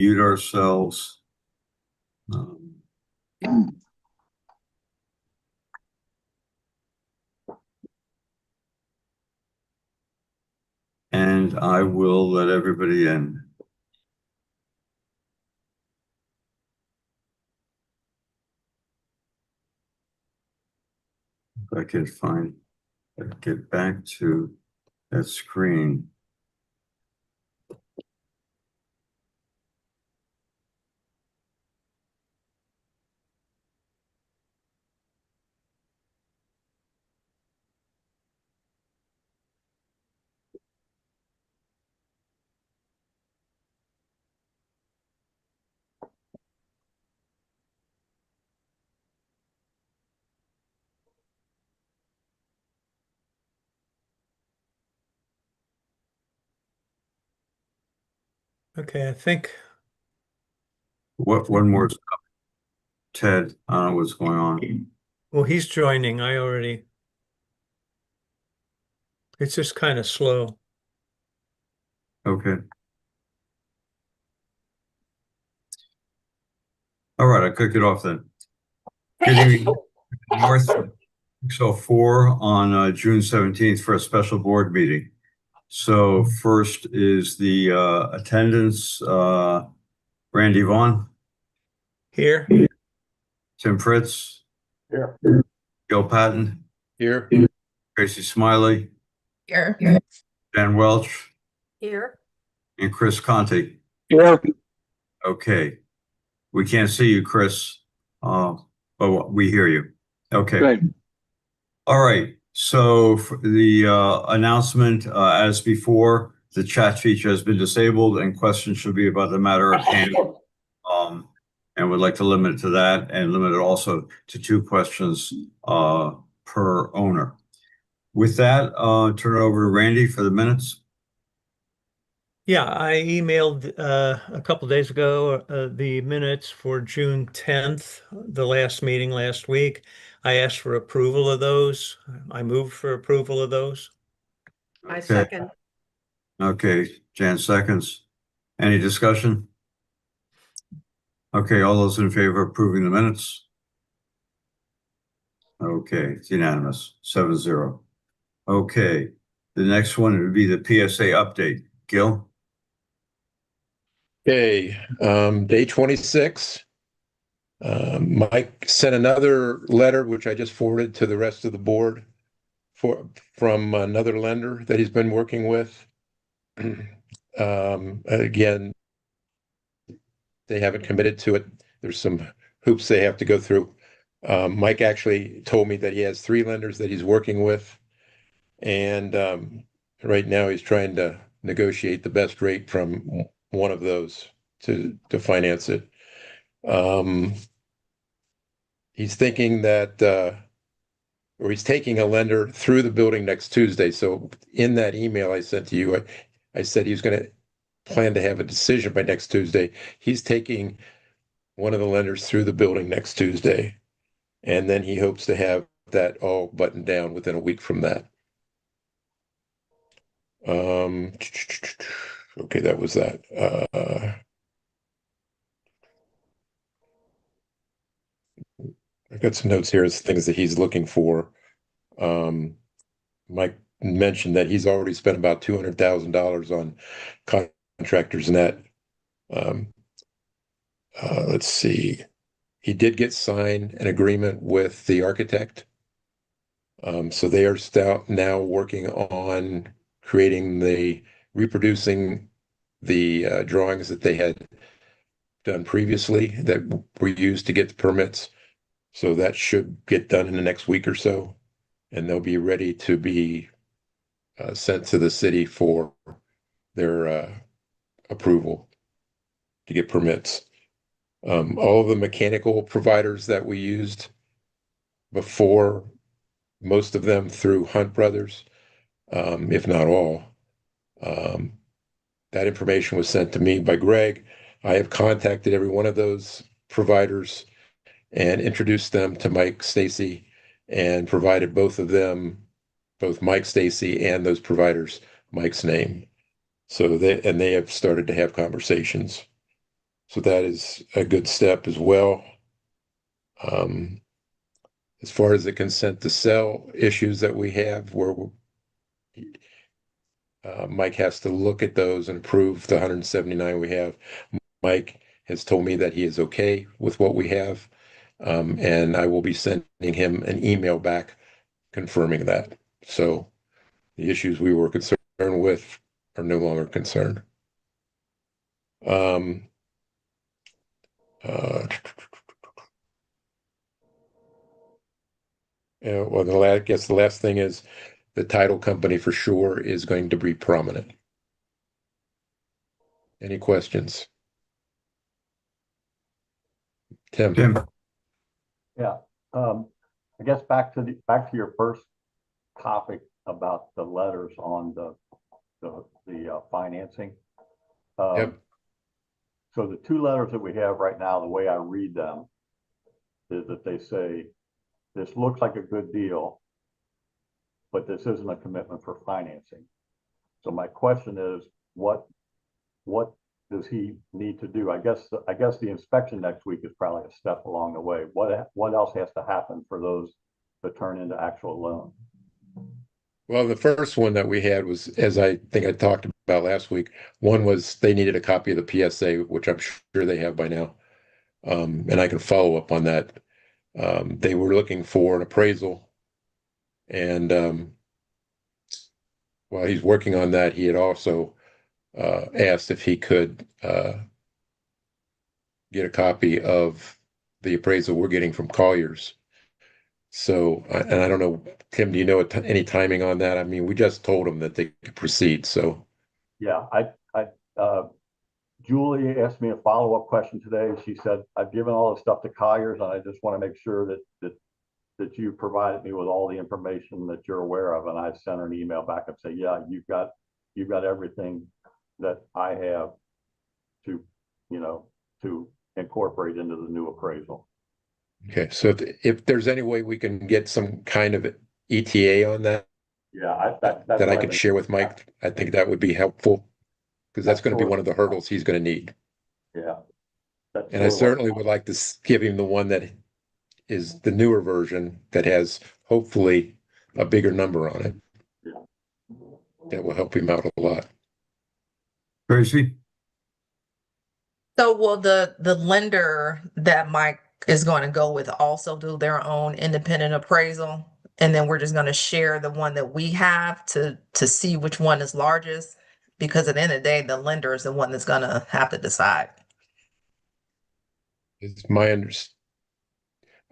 mute ourselves. Um, and I will let everybody in. If I can get back to that screen. Okay, I think, One more, Ted, I don't know what's going on. well, he's joining. It's just kind of slow. Okay. All right, I'll kick it off then. Good evening, North 604 on June 17th for a special board meeting. So first is the attendance, Randy Vaughn, Here? Tim Fritz, Here. Gil Patton, Here. Tracy Smiley, Here. Dan Welch, Here. and Chris Conti. Here. Okay. We can't see you, Chris, but we hear you. Okay. Good. All right. So for the announcement, as before, the chat feature has been disabled and questions should be about the matter at hand. And would like to limit it to that and limit it also to 2 questions per owner. With that, turn it over to Randy for the minutes. Yeah, I emailed a couple days ago the minutes for June 10th, the last meeting last week. I asked for approval of those. I moved for approval of those. I Okay. second. Okay, Jan seconds. Any discussion? Okay, all those in favor of approving the minutes? Okay, it's unanimous, 7-0. Okay, the next one would be the PSA update. Gil? Okay, day 26. Mike sent another letter, which I just forwarded to the rest of the board from another lender that he's been working with. Again, they haven't committed to it. There's some hoops they have to go through. Mike actually told me that he has 3 lenders that he's working with, and right now he's trying to negotiate the best rate from one of those to finance it. He's thinking that, or he's taking a lender through the building next Tuesday. So in that email I sent to you, I said he was going to plan to have a decision by next Tuesday. He's taking one of the lenders through the building next Tuesday, and then he hopes to have that all buttoned down within a week from that. Okay, that was that. I got some notes here as things that he's looking for. Mike mentioned that he's already spent about $200,000 on contractors net. Um, let's see. He did get signed an agreement with the architect. So they are now working on reproducing the drawings that they had done previously that were used to get the permits. So that should get done in the next week or so, and they'll be ready to be sent to the city for their approval to get permits. All of the mechanical providers that we used before, most of them through Hunt Brothers, if not all, that information was sent to me by Greg. I have contacted every one of those providers and introduced them to Mike Stacy and provided both of them, both Mike Stacy and those providers, Mike's name. So they have started to have conversations. So that is a good step as well. As far as the consent to sell issues that we have, where Mike has to look at those and approve the 179 we have. Mike has told me that he is okay with what we have, and I will be sending him an email back confirming that. So the issues we were concerned with are no longer concerned. Um, uh, well, I guess the last thing is the title company for sure is going to be prominent. Any questions? Tim? Yeah, I guess back to your first topic about the letters on the financing. Yep. So the two letters that we have right now, the way I read them is that they say, this looks like a good deal, but this isn't a commitment for financing. So my question is, what does he need to do? I guess the inspection next week is probably a step along the way. What else has to happen for those to turn into actual loans? Well, the first one that we had was, as I think I talked about last week, one was they needed a copy of the PSA, which I'm sure they have by now. And I can follow up on that. They were looking for an appraisal. And while he's working on that, he had also asked if he could get a copy of the appraisal we're getting from Colliers. So, and I don't know, Tim, do you know any timing on that? I mean, we just told them that they could proceed, so. Yeah, Julie asked me a follow-up question today. She said, I've given all the stuff to Colliers, and I just want to make sure that you provided me with all the information that you're aware of. And I sent her an email back and say, yeah, you've got everything that I have to incorporate into the new appraisal. Okay, so if there's any way we can get some kind of ETA on that, Yeah, that I could share with Mike, I think that would be helpful, because that's going to be one of the hurdles he's going to need. Yeah. And I certainly would like to give him the one that is the newer version that has hopefully a bigger number on it. Yeah. That will help him out a lot. Tracy? So will the lender that Mike is going to go with also do their own independent appraisal? And then we're just going to share the one that we have to see which one is largest? Because at the end of the day, the lender is the one that's going to have to decide. It's my understanding.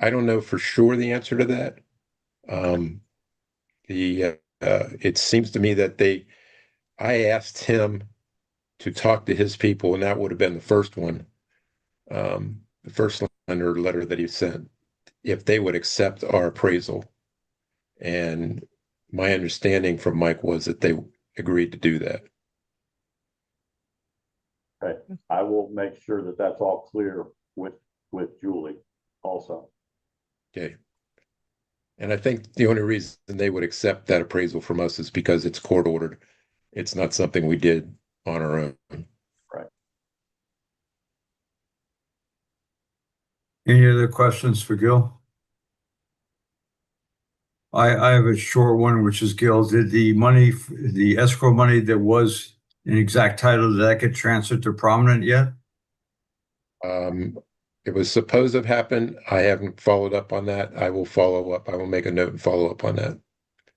I don't know for sure the answer to that. It seems to me that I asked him to talk to his people, and that would have been the first one, the first lender letter that he sent, if they would accept our appraisal. And my understanding from Mike was that they agreed to do that. Okay, I will make sure that that's all clear with Julie also. Okay. And I think the only reason they would accept that appraisal from us is because it's court ordered. It's not something we did on our own. Right. Any other questions for Gil? I have a short one, which is, Gil, did the escrow money that was an exact title, did that get transferred to Prominent yet? It was supposed to have happened. I haven't followed up on that. I will follow up. I will make a note and follow up on that.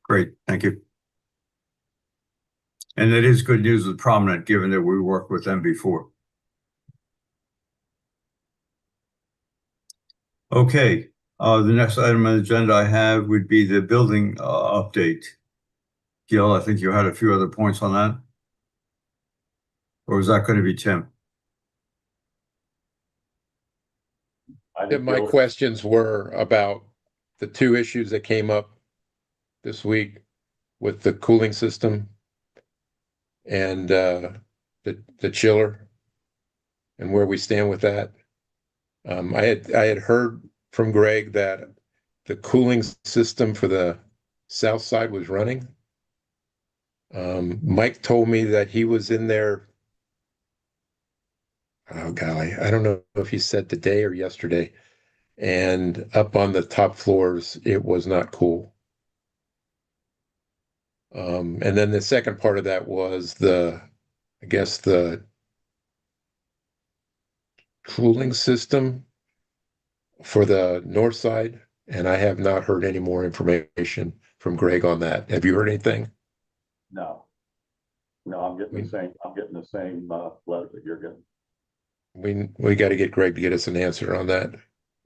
Great, thank you. And it is good news with Prominent, given that we worked with them before. Okay, the next item on the agenda I have would be the building update. Gil, I think you had a few other points on that. Or is that going to be Tim? My questions were about the two issues that came up this week with the cooling system and the chiller, and where we stand with that. I had heard from Greg that the cooling system for the south side was running. Mike told me that he was in there. oh golly, I don't know if he said today or yesterday. And up on the top floors, it was not cool. And then the second part of that was I guess the cooling system for the north side. And I have not heard any more information from Greg on that. Have you heard anything? No. No, I'm getting the same letter that you're getting. We got to get Greg to get us an answer on that.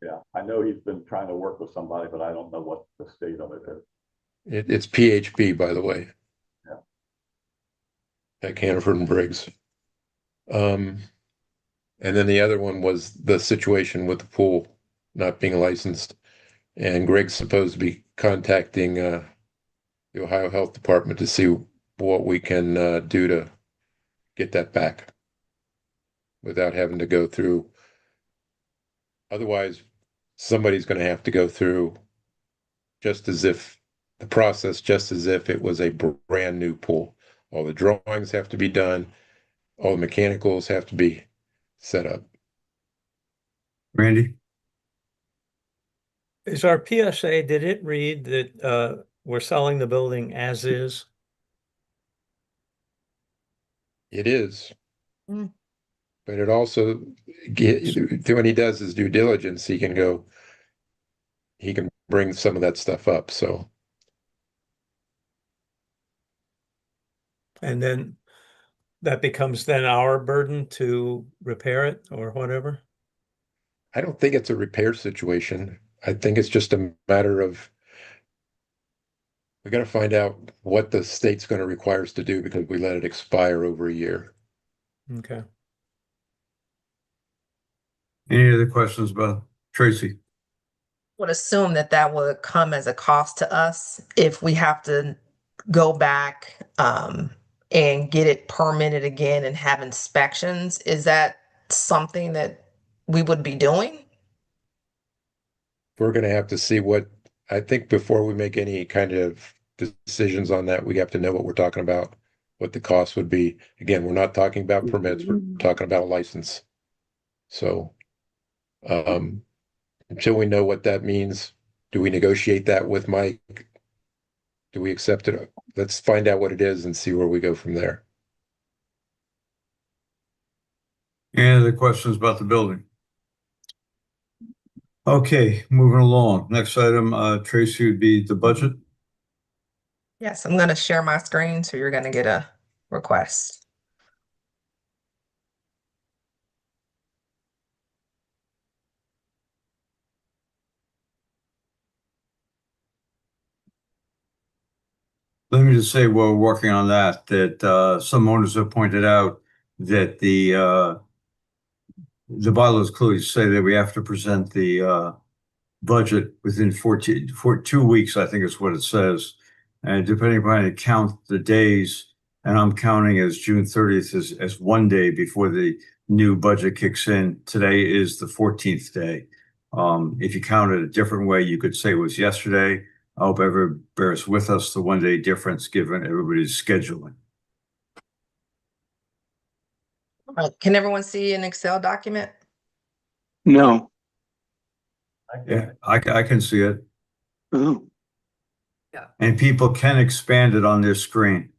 Yeah, I know he's been trying to work with somebody, but I don't know what the state of it is. It's PHB, by the way. Yeah. At Hannaford and Briggs. And then the other one was the situation with the pool not being licensed. And Greg's supposed to be contacting the Ohio Health Department to see what we can do to get that back without having to go through. Otherwise, somebody's going to have to go through just as if it was a brand new pool. All the drawings have to be done. All the mechanicals have to be set up. Randy? Is our PSA, did it read that we're selling the building as is? It is. Mm. But it also, when he does his due diligence, he can bring some of that stuff up. So, And then that becomes then our burden to repair it or whatever? I don't think it's a repair situation. I think it's just a matter of we got to find out what the state's going to require us to do because we let it expire over a year. Okay. Any other questions about Tracy? Would assume that that would come as a cost to us if we have to go back and get it permitted again and have inspections. Is that something that we would be doing? We're going to have to see I think before we make any kind of decisions on that, we have to know what we're talking about, what the cost would be. Again, we're not talking about permits, we're talking about a license. So, until we know what that means, do we negotiate that with Mike? Do we accept it? Let's find out what it is and see where we go from there. Any other questions about the building? Okay, moving along. Next item, Tracy, would be the budget. Yes, I'm going to share my screen, so you're going to get a request. Let me just say, while we're working on that some owners have pointed out that the bylaws clearly say that we have to present the budget within 2 weeks, I think is what it says. And depending upon how you count the days, and I'm counting as June 30th as one day before the new budget kicks in. Today is the 14th day. If you count it a different way, you could say it was yesterday. I hope everyone bears with us the 1 day difference given everybody's scheduling. Can everyone see an Excel document? No. Yeah, I can see it. Oh, And people can expand it on their screen.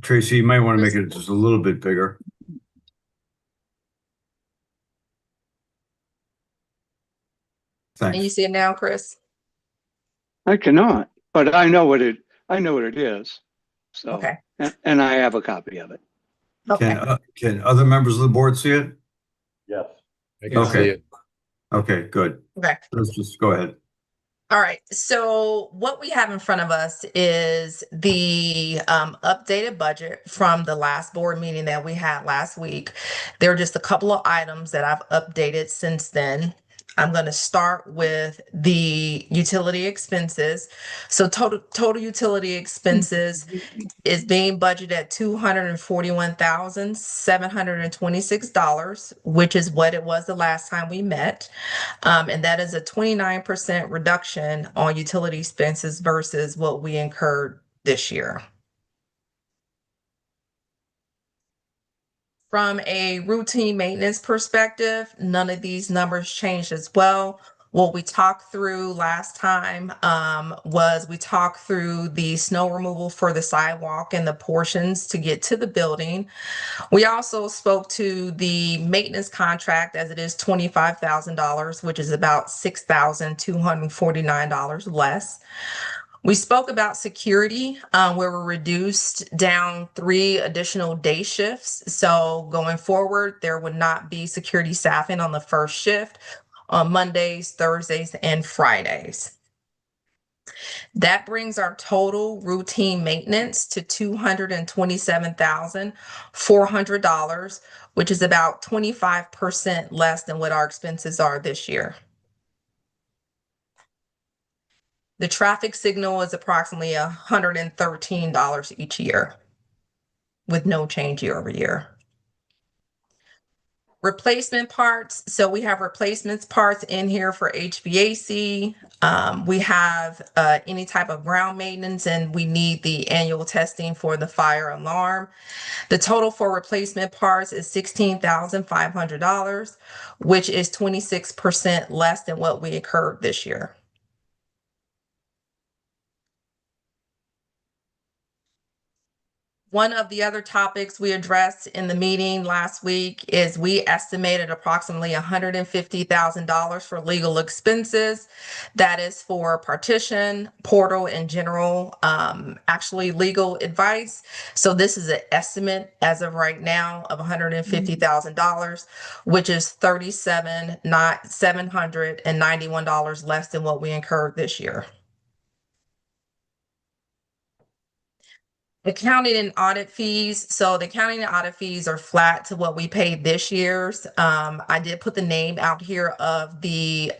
Tracy, you might want to make it just a little bit bigger. Can you Thanks. see it now, Chris? I cannot, but I know what it is. So, Okay. and I have a copy of it. Okay. Can other members of the board see it? Yes. I can Okay. see it. Okay, good. Okay. Let's just go ahead. All right. So what we have in front of us is the updated budget from the last board meeting that we had last week. There are just a couple of items that I've updated since then. I'm going to start with the utility expenses. So total utility expenses is being budgeted at $241,726, which is what it was the last time we met. And that is a 29% reduction on utility expenses versus what we incurred this year. From a routine maintenance perspective, none of these numbers changed as well. What we talked through last time was we talked through the snow removal for the sidewalk and the portions to get to the building. We also spoke to the maintenance contract as it is $25,000, which is about $6,249 less. We spoke about security, where we're reduced down 3 additional day shifts. So going forward, there would not be security staffing on the first shift on Mondays, Thursdays, and Fridays. That brings our total routine maintenance to $227,400, which is about 25% less than what our expenses are this year. The traffic signal is approximately $113 each year with no change year over year. Replacement parts. So we have replacements parts in here for HVAC. We have any type of ground maintenance, and we need the annual testing for the fire alarm. The total for replacement parts is $16,500, which is 26% less than what we incurred this year. One of the other topics we addressed in the meeting last week is we estimated approximately $150,000 for legal expenses. That is for partition, portal, and general, actually legal advice. So this is an estimate as of right now of $150,000, which is $791 less than what we incurred this year. Accounting and audit fees. So the accounting and audit fees are flat to what we paid this year's. I did put the name out here of the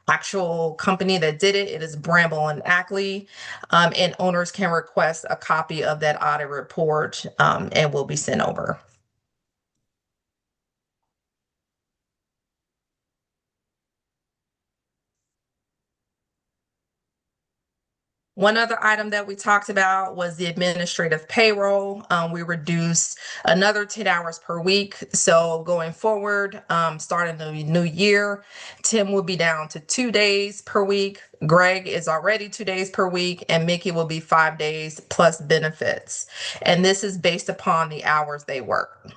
actual company that did it. It is Bramble and Ackley, and owners can request a copy of that audit report and will be sent over. One other item that we talked about was the administrative payroll. We reduced another 10 hours per week. So going forward, starting the new year, Tim will be down to 2 days per week. Greg is already 2 days per week, and Mickey will be 5 days plus benefits. And this is based upon the hours they work.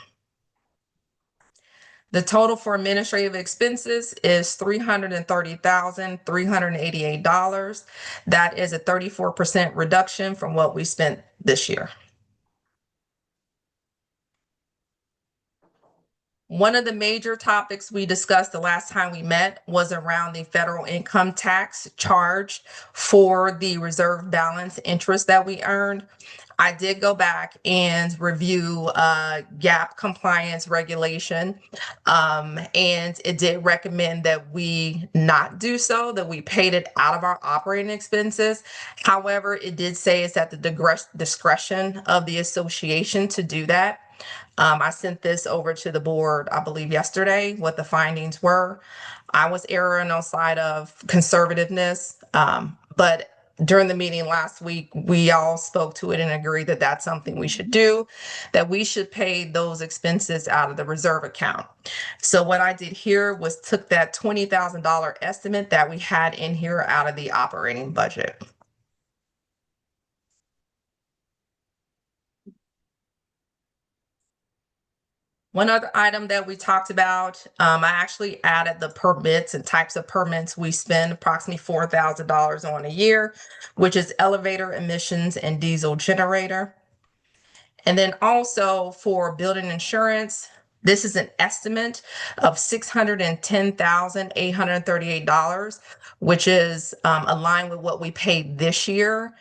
The total for administrative expenses is $330,388. That is a 34% reduction from what we spent this year. One of the major topics we discussed the last time we met was around the federal income tax charged for the reserve balance interest that we earned. I did go back and review GAAP compliance regulation, and it did recommend that we not do so, that we paid it out of our operating expenses. However, it did say it's at the discretion of the association to do that. I sent this over to the board, I believe yesterday, what the findings were. I was erring on side of conservativeness, but during the meeting last week, we all spoke to it and agreed that that's something we should do, that we should pay those expenses out of the reserve account. So what I did here was took that $20,000 estimate that we had in here out of the operating budget. One other item that we talked about, I actually added the permits and types of permits we spend approximately $4,000 on a year, which is elevator emissions and diesel generator. And then also for building insurance, this is an estimate of $610,838, which is aligned with what we paid this year.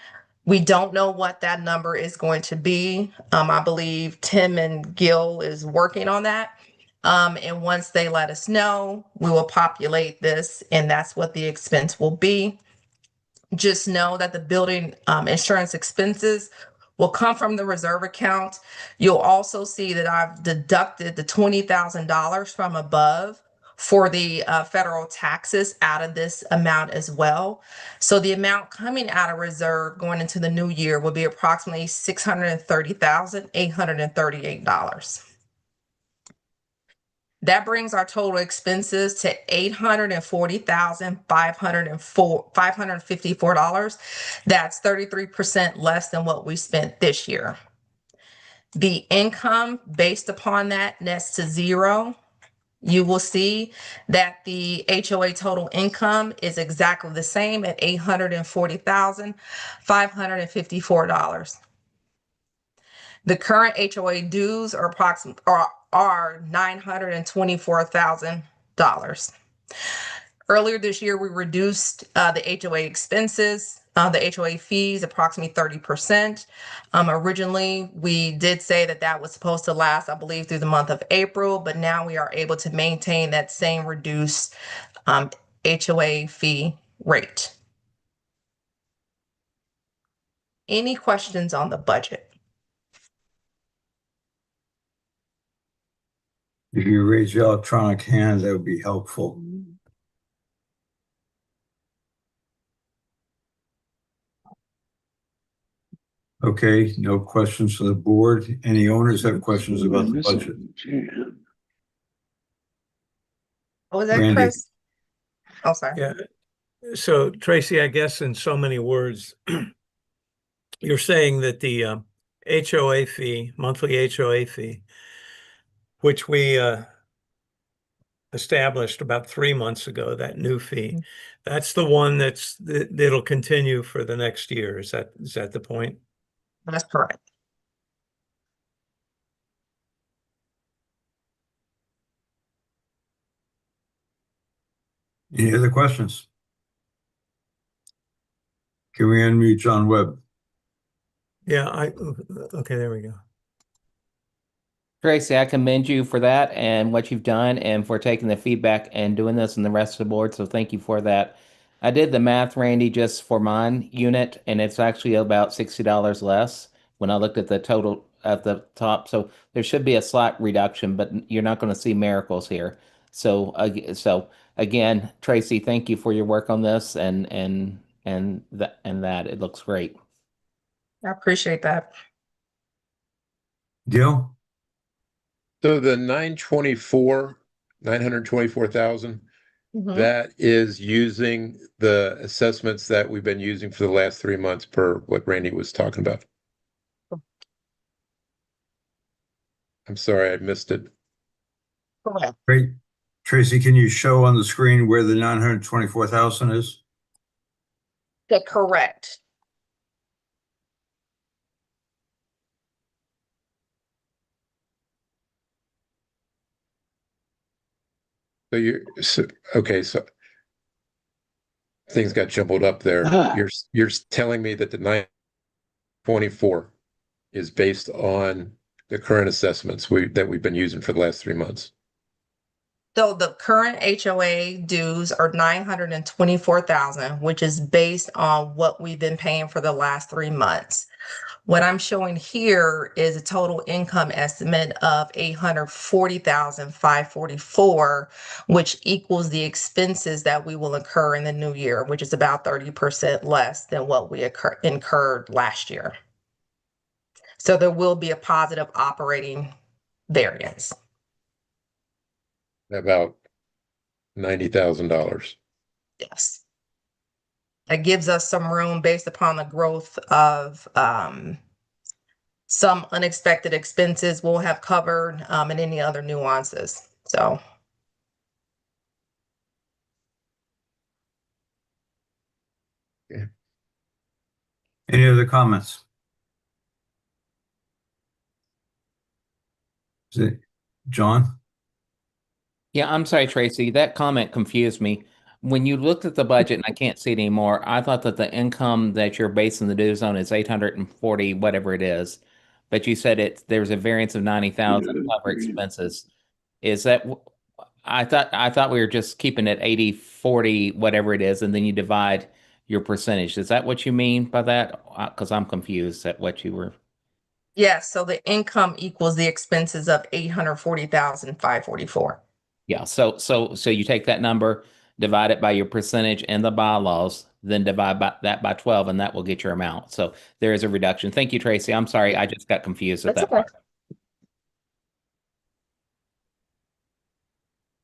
We don't know what that number is going to be. I believe Tim and Gil is working on that. And once they let us know, we will populate this, and that's what the expense will be. Just know that the building insurance expenses will come from the reserve account. You'll also see that I've deducted the $20,000 from above for the federal taxes out of this amount as well. So the amount coming out of reserve going into the new year will be approximately $630,838. That brings our total expenses to $840,554. That's 33% less than what we spent this year. The income based upon that nets to zero. You will see that the HOA total income is exactly the same at $840,554. The current HOA dues are $924,000. Earlier this year, we reduced the HOA expenses, the HOA fees, approximately 30%. Originally, we did say that that was supposed to last, I believe, through the month of April, but now we are able to maintain that same reduced HOA fee rate. Any questions on the budget? If you raise your electronic hand, that would be helpful. Okay, no questions for the board. Any owners have questions about the budget? What was that, Randy. Chris? Oh, sorry. Yeah. So Tracy, I guess in so many words, you're saying that the HOA fee, monthly HOA fee, which we established about 3 months ago, that new fee, that's the one that'll continue for the next year. Is that the point? That's correct. Any other questions? Can we unmute John Webb? Yeah, okay, there we go. Tracy, I commend you for that and what you've done and for taking the feedback and doing this and the rest of the board. So thank you for that. I did the math, Randy, just for mine unit, and it's actually about $60 less when I looked at the total at the top. So there should be a slight reduction, but you're not going to see miracles here. So again, Tracy, thank you for your work on this and that it looks great. I appreciate that. Gil? So the 924,000, Mhm. that is using the assessments that we've been using for the last 3 months per what Randy was talking about. I'm sorry, I missed it. Correct. Great. Tracy, can you show on the screen where the 924,000 is? Correct. Okay, so things got jumbled up there. You're telling me that the 924 is based on the current assessments that we've been using for the last 3 months. So the current HOA dues are $924,000, which is based on what we've been paying for the last 3 months. What I'm showing here is a total income estimate of $840,544, which equals the expenses that we will incur in the new year, which is about 30% less than what we incurred last year. So there will be a positive operating variance. About $90,000. Yes. That gives us some room based upon the growth of some unexpected expenses we'll have covered and any other nuances. So. Okay. Any other comments? Is it John? Yeah, I'm sorry, Tracy. That comment confused me. When you looked at the budget, and I can't see it anymore, I thought that the income that you're basing the dues on is 840, whatever it is. But you said there's a variance of 90,000 to cover expenses. Is that I thought we were just keeping it 80, 40, whatever it is, and then you divide your percentage. Is that what you mean by that? Because I'm confused at what you were. Yes, so the income equals the expenses of $840,544. Yeah, so you take that number, divide it by your percentage in the bylaws, then divide that by 12, and that will get your amount. So there is a reduction. Thank you, Tracy. I'm sorry, I just got confused with That's that okay. part.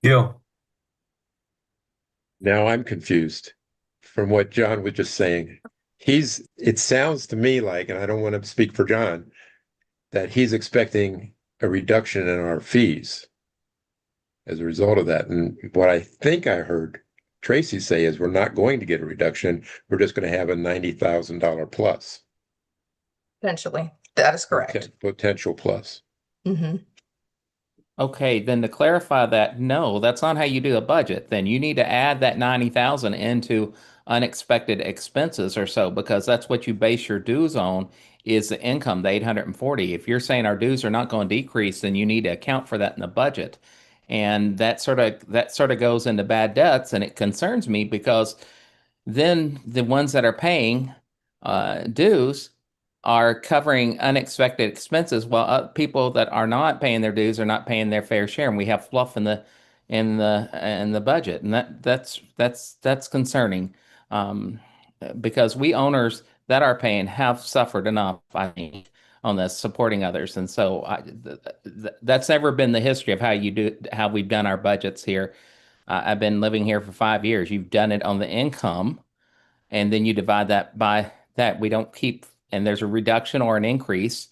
Gil, Now I'm confused from what John was just saying. It sounds to me like, and I don't want to speak for John, that he's expecting a reduction in our fees as a result of that. And what I think I heard Tracy say is we're not going to get a reduction. We're just going to have a $90,000 plus. Potentially. That is correct. Potential plus. Hmm. Okay, then to clarify that, no, that's not how you do a budget. Then you need to add that 90,000 into unexpected expenses or so, because that's what you base your dues on is the income, the 840. If you're saying our dues are not going to decrease, then you need to account for that in the budget. And that sort of goes into bad debts, and it concerns me because then the ones that are paying dues are covering unexpected expenses, while people that are not paying their dues are not paying their fair share, and we have fluff in the budget, and that's concerning, because we owners that are paying have suffered enough, I think, on this supporting others, and so that's never been the history of how we've done our budgets here. I've been living here for 5 years. You've done it on the income, and then you divide that by that. We don't keep, and there's a reduction or an increase.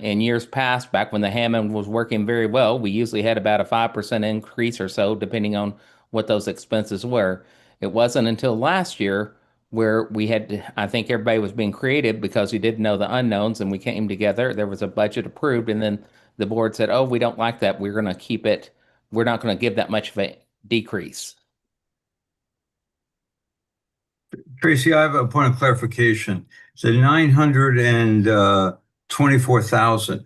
In years past, back when the Hammond was working very well, we usually had about a 5% increase or so, depending on what those expenses were. It wasn't until last year where I think everybody was being creative because we didn't know the unknowns, and we came together. There was a budget approved, and then the board said, "Oh, we don't like that. We're going to keep it. We're not going to give that much of a decrease." Tracy, I have a point of clarification. So 924,000,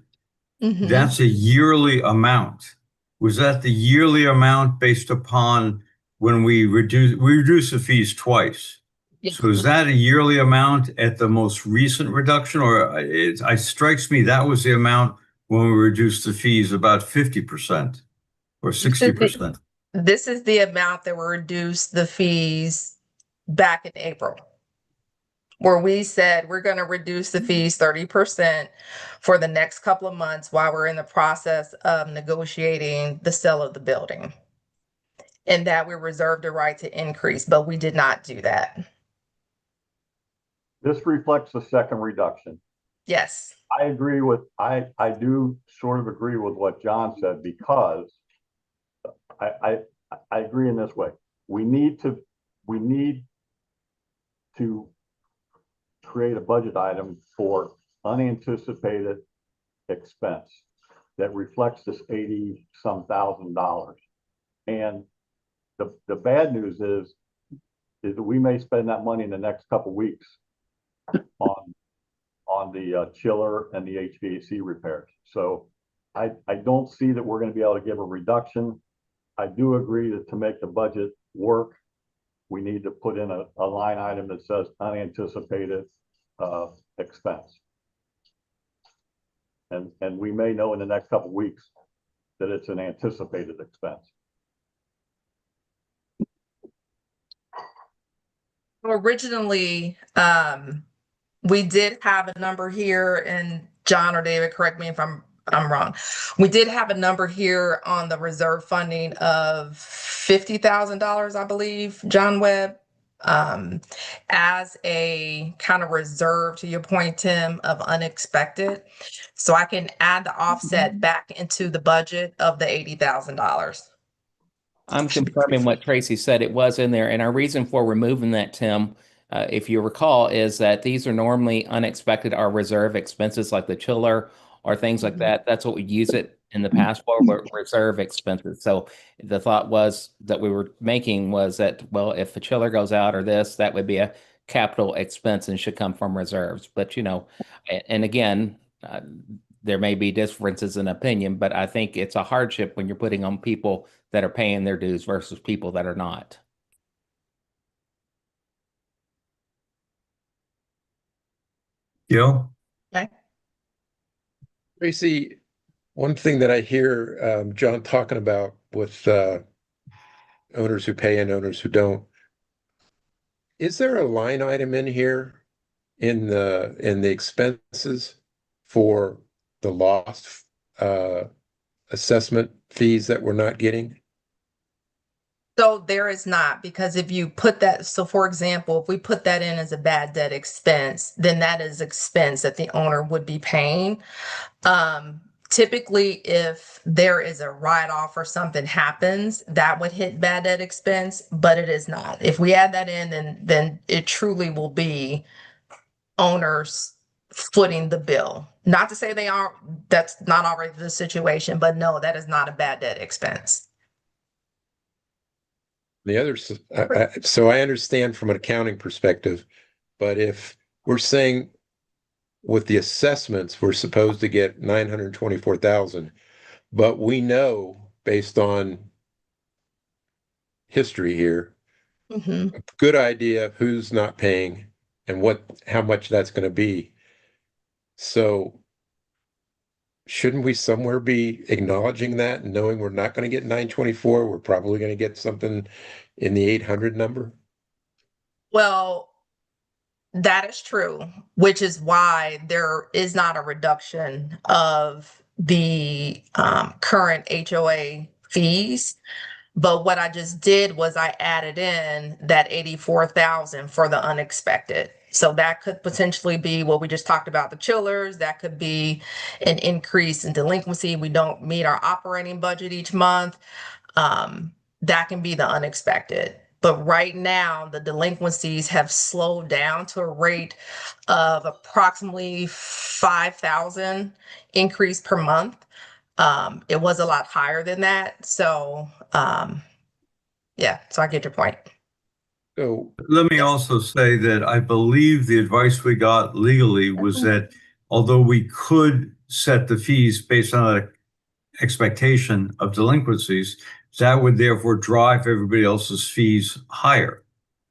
Hmm. that's a yearly amount. Was that the yearly amount based upon when we reduce the fees twice? Yes. So is that a yearly amount at the most recent reduction, or it strikes me that was the amount when we reduced the fees about 50% or 60%? This is the amount that we reduced the fees back in April, where we said we're going to reduce the fees 30% for the next couple of months while we're in the process of negotiating the sale of the building. And that we reserved the right to increase, but we did not do that. This reflects the second reduction. Yes. I do sort of agree with what John said, because I agree in this way. We need to create a budget item for unanticipated expense that reflects this 80-some thousand dollars. And the bad news is that we may spend that money in the next couple of weeks on the chiller and the HVAC repairs. So I don't see that we're going to be able to give a reduction. I do agree that to make the budget work, we need to put in a line item that says unanticipated expense. And we may know in the next couple of weeks that it's an anticipated expense. Originally, we did have a number here, and John or David, correct me if I'm wrong. We did have a number here on the reserve funding of $50,000, I believe, John Webb, as a kind of reserve, to your point, Tim, of unexpected. So I can add the offset back into the budget of the $80,000. I'm confirming what Tracy said. It was in there. And our reason for removing that, Tim, if you recall, is that these are normally unexpected or reserve expenses like the chiller or things like that. That's what we use it in the past for, reserve expenses. So the thought was that we were making was that, well, if the chiller goes out or this, that would be a capital expense and should come from reserves. But, and again, there may be differences in opinion, but I think it's a hardship when you're putting on people that are paying their dues versus people that are not. Gil? Okay. Tracy, one thing that I hear John talking about with owners who pay and owners who don't, is there a line item in here in the expenses for the lost assessment fees that we're not getting? So there is not, because if you put that, so for example, if we put that in as a bad debt expense, then that is expense that the owner would be paying. Typically, if there is a write-off or something happens, that would hit bad debt expense, but it is not. If we add that in, then it truly will be owners footing the bill. Not to say they aren't, that's not already the situation, but no, that is not a bad debt expense. The others, so I understand from an accounting perspective, but if we're saying with the assessments, we're supposed to get 924,000, but we know based on history here, Mhm. a good idea of who's not paying and how much that's going to be. So shouldn't we somewhere be acknowledging that and knowing we're not going to get 924, we're probably going to get something in the 800 number? Well, that is true, which is why there is not a reduction of the current HOA fees. But what I just did was I added in that 84,000 for the unexpected. So that could potentially be what we just talked about, the chillers. That could be an increase in delinquency. We don't meet our operating budget each month. That can be the unexpected. But right now, the delinquencies have slowed down to a rate of approximately 5,000 increase per month. It was a lot higher than that. So, yeah, so I get your point. So Let me Yes. also say that I believe the advice we got legally was that although we could set the fees based on an expectation of delinquencies, that would therefore drive everybody else's fees higher.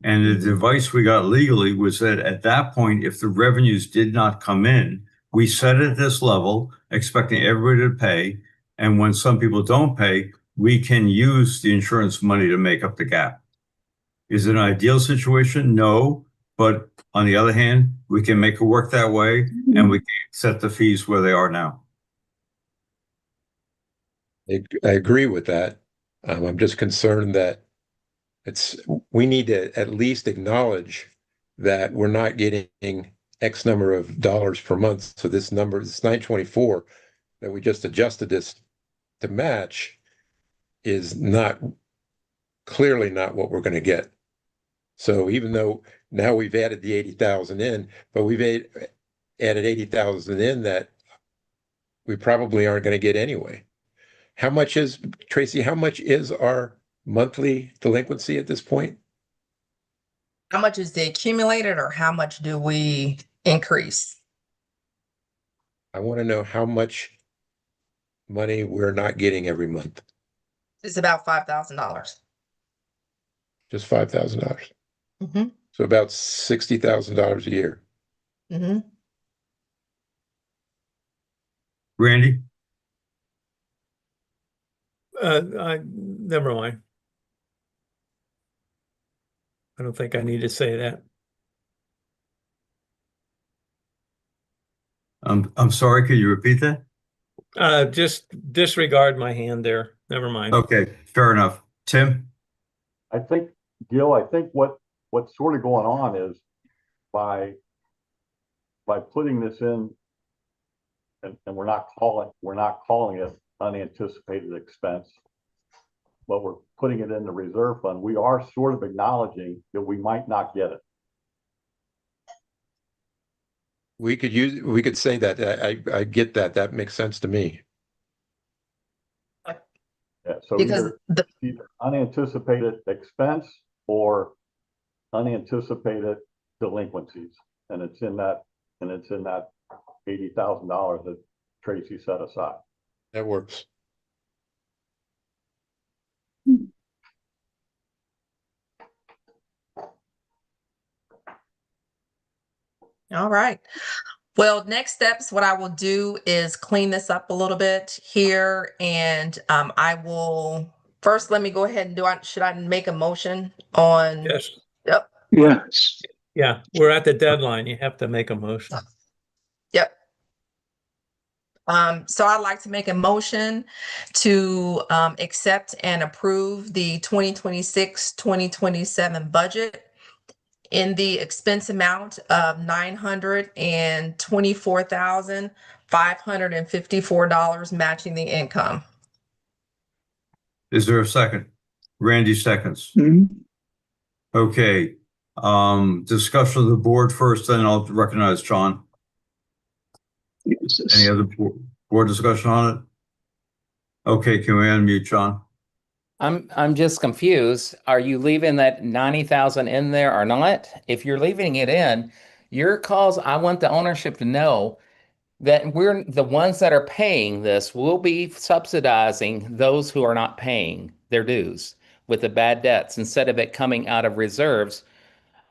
And the advice we got legally was that at that point, if the revenues did not come in, we set it at this level, expecting everybody to pay. And when some people don't pay, we can use the insurance money to make up the gap. Is it an ideal situation? No. But on the other hand, we can make it work that way and we can set the fees where they are now. I agree with that. I'm just concerned that we need to at least acknowledge that we're not getting X number of dollars per month. So this number, this 924 that we just adjusted this to match is clearly not what we're going to get. So even though now we've added the 80,000 in, but we've added 80,000 in that we probably aren't going to get anyway. Tracy, how much is our monthly delinquency at this point? How much is the accumulated, or how much do we increase? I want to know how much money we're not getting every month. It's about $5,000. Just $5,000. Mm-hmm. So about $60,000 a year. Mm-hmm. Randy? Never mind. I don't think I need to say that. I'm sorry, could you repeat that? Just disregard my hand there. Never mind. Okay, fair enough. Tim? I think, Gil, what's sort of going on is by putting this in, and we're not calling it unanticipated expense, but we're putting it in the reserve fund, we are sort of acknowledging that we might not get it. We could say that. I get that. That makes sense to me. Yeah, so Because either unanticipated expense or unanticipated delinquencies. And it's in that $80,000 that Tracy set aside. That works. All right. Well, next steps, what I will do is clean this up a little bit here, and I will first, let me go ahead and should I make a motion on? Yes. Yep. Yes. Yeah, we're at the deadline. You have to make a motion. Yep. So I'd like to make a motion to accept and approve the 2026-2027 budget in the expense amount of $924,554, matching the income. Is there a second? Randy seconds. Mhm. Okay, discussion of the board first, then I'll recognize John. Any other board discussion on it? Okay, can we unmute John? I'm just confused. Are you leaving that 90,000 in there or not? If you're leaving it in, your calls, I want the ownership to know that we're the ones that are paying this will be subsidizing those who are not paying their dues with the bad debts instead of it coming out of reserves.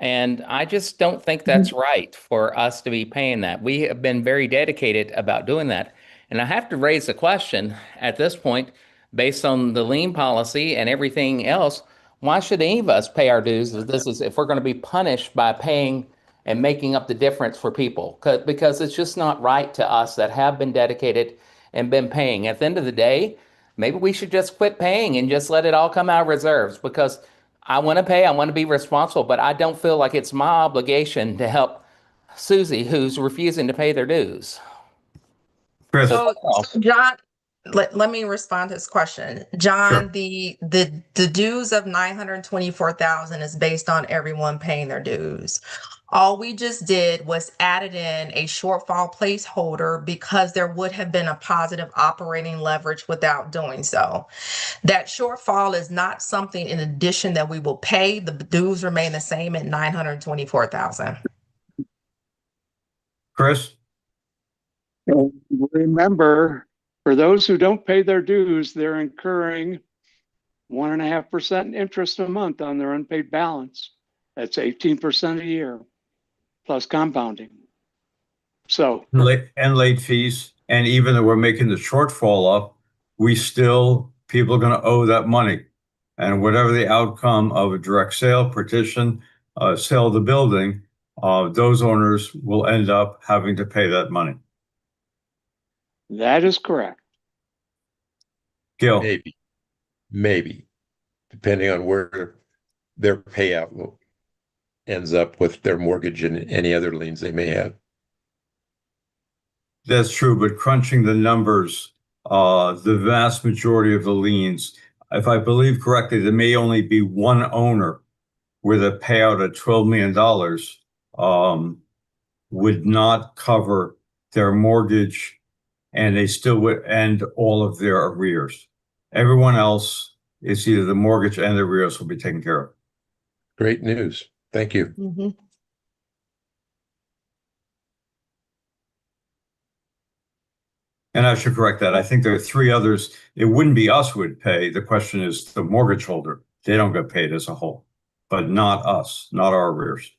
And I just don't think that's right for us to be paying that. We have been very dedicated about doing that. And I have to raise the question at this point, based on the lien policy and everything else, why should any of us pay our dues if we're going to be punished by paying and making up the difference for people? Because it's just not right to us that have been dedicated and been paying. At the end of the day, maybe we should just quit paying and just let it all come out of reserves because I want to pay, I want to be responsible, but I don't feel like it's my obligation to help Susie who's refusing to pay their dues. Chris, So, John, let me respond to this question. John, Sure. the dues of 924,000 is based on everyone paying their dues. All we just did was added in a shortfall placeholder because there would have been a positive operating leverage without doing so. That shortfall is not something in addition that we will pay. The dues remain the same at 924,000. Chris, And remember, for those who don't pay their dues, they're incurring 1.5% interest a month on their unpaid balance. That's 18% a year, plus compounding. So late fees, and even though we're making the shortfall up, people are gonna owe that money. And whatever the outcome of a direct sale, partition, sale of the building, those owners will end up having to pay that money. that is correct. Gil, Maybe, depending on where their payout ends up with their mortgage and any other liens they may have. that's true, but crunching the numbers, the vast majority of the liens, if I believe correctly, there may only be one owner with a payout of $12 million, would not cover their mortgage, and they still would end all of their arrears. Everyone else is either the mortgage and the arrears will be taken care of. Great news. Thank you. Mm-hmm. And I should correct that. I think there are three others. It wouldn't be us who would pay. The question is the mortgage holder. They don't get paid as a whole, but not us, not our arrears.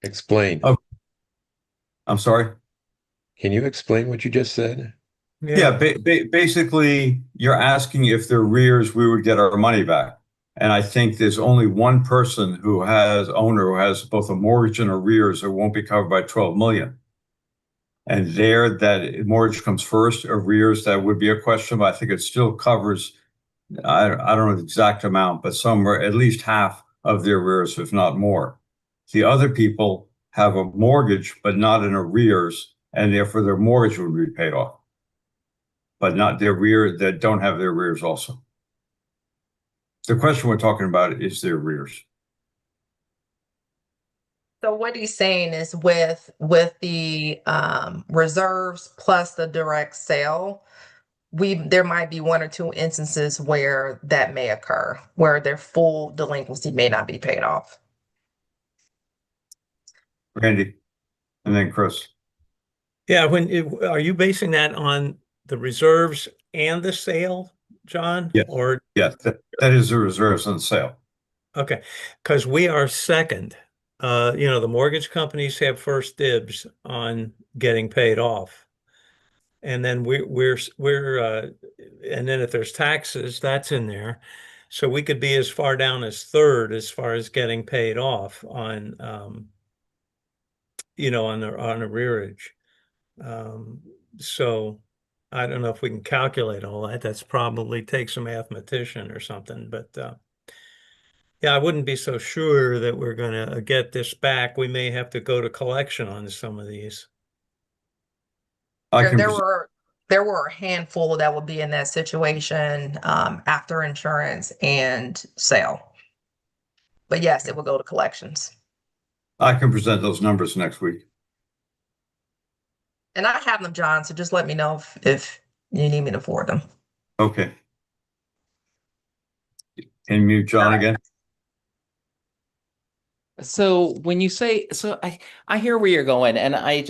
Explain. Oh. I'm sorry? Can you explain what you just said? Yeah, basically, you're asking if they're arrears, we would get our money back. And I think there's only one person who has both a mortgage and arrears that won't be covered by 12 million. And there, that mortgage comes first, arrears, that would be a question, but I think it still covers, I don't know the exact amount, but somewhere at least half of the arrears, if not more. The other people have a mortgage, but not an arrears, and therefore their mortgage would be paid off. But not the arrears that don't have their arrears also. The question we're talking about is the arrears. So what he's saying is with the reserves plus the direct sale, there might be one or two instances where that may occur, where their full delinquency may not be paid off. Randy, and then Chris. Yeah, are you basing that on the reserves and the sale, John? Yes. Or Yes, that is the reserves on sale. okay, because we are second. The mortgage companies have first dibs on getting paid off. And then and then if there's taxes, that's in there. So we could be as far down as third as far as getting paid off on on arrearage. So I don't know if we can calculate all that. That's probably takes a mathematician or something, but yeah, I wouldn't be so sure that we're going to get this back. We may have to go to collection on some of these. I There, can, there pres- were there were a handful that would be in that situation after insurance and sale. But yes, it will go to collections. I can present those numbers next week. And I have them, John, so just let me know if you need me to forward them. Okay. And mute John again. So when you say, I hear where you're going, and I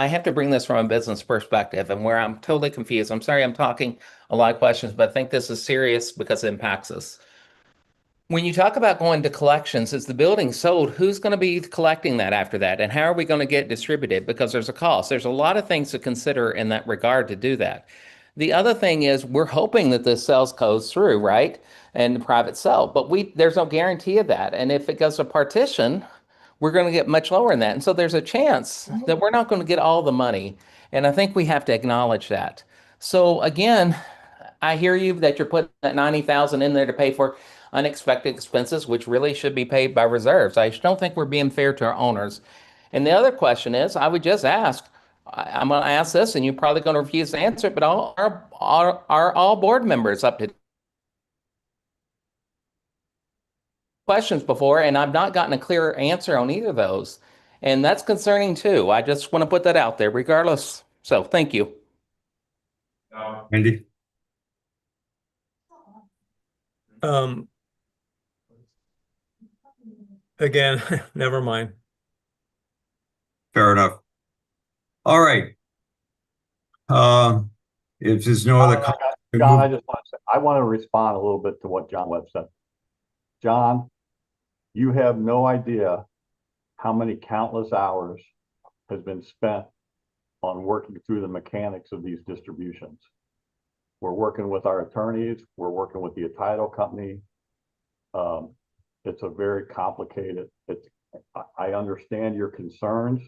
have to bring this from a business perspective and where I'm totally confused. I'm sorry I'm talking a lot of questions, but I think this is serious because it impacts us. When you talk about going to collections, is the building sold? Who's going to be collecting that after that? And how are we going to get it distributed? Because there's a cost. There's a lot of things to consider in that regard to do that. The other thing is we're hoping that this sales goes through, right? And the private sale, but there's no guarantee of that. And if it goes to partition, we're going to get much lower than that. And so there's a chance that we're not going to get all the money. And I think we have to acknowledge that. So again, I hear you that you're putting that 90,000 in there to pay for unexpected expenses, which really should be paid by reserves. I just don't think we're being fair to our owners. And the other question is, I would just ask, I'm going to ask this, and you're probably going to refuse to answer it, but are all board members up to questions before? And I've not gotten a clear answer on either of those. And that's concerning too. I just want to put that out there regardless. So thank you. Andy? Again, never mind. Fair enough. All right. If there's no other John, comments, John, I just want to say, I want to respond a little bit to what John Webb said. John, you have no idea how many countless hours has been spent on working through the mechanics of these distributions. We're working with our attorneys. We're working with the title company. It's a very complicated, I understand your concerns.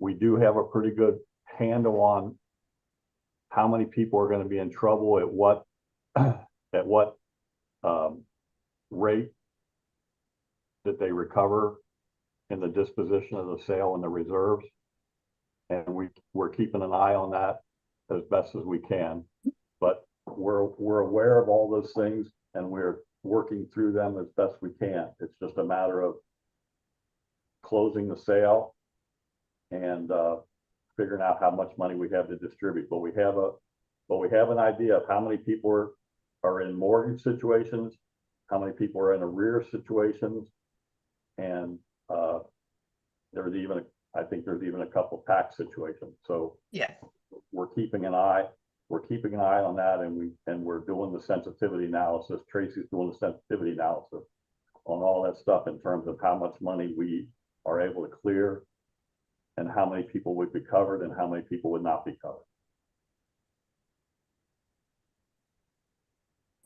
We do have a pretty good handle on how many people are going to be in trouble at what rate that they recover in the disposition of the sale and the reserves. And we're keeping an eye on that as best as we can. But we're aware of all those things and we're working through them as best we can. It's just a matter of closing the sale and figuring out how much money we have to distribute. But we have an idea of how many people are in mortgage situations, how many people are in arrear situations, and I think there's even a couple tax situations. So Yeah. we're keeping an eye on that, and we're doing the sensitivity analysis. Tracy's doing the sensitivity analysis on all that stuff in terms of how much money we are able to clear and how many people would be covered and how many people would not be covered.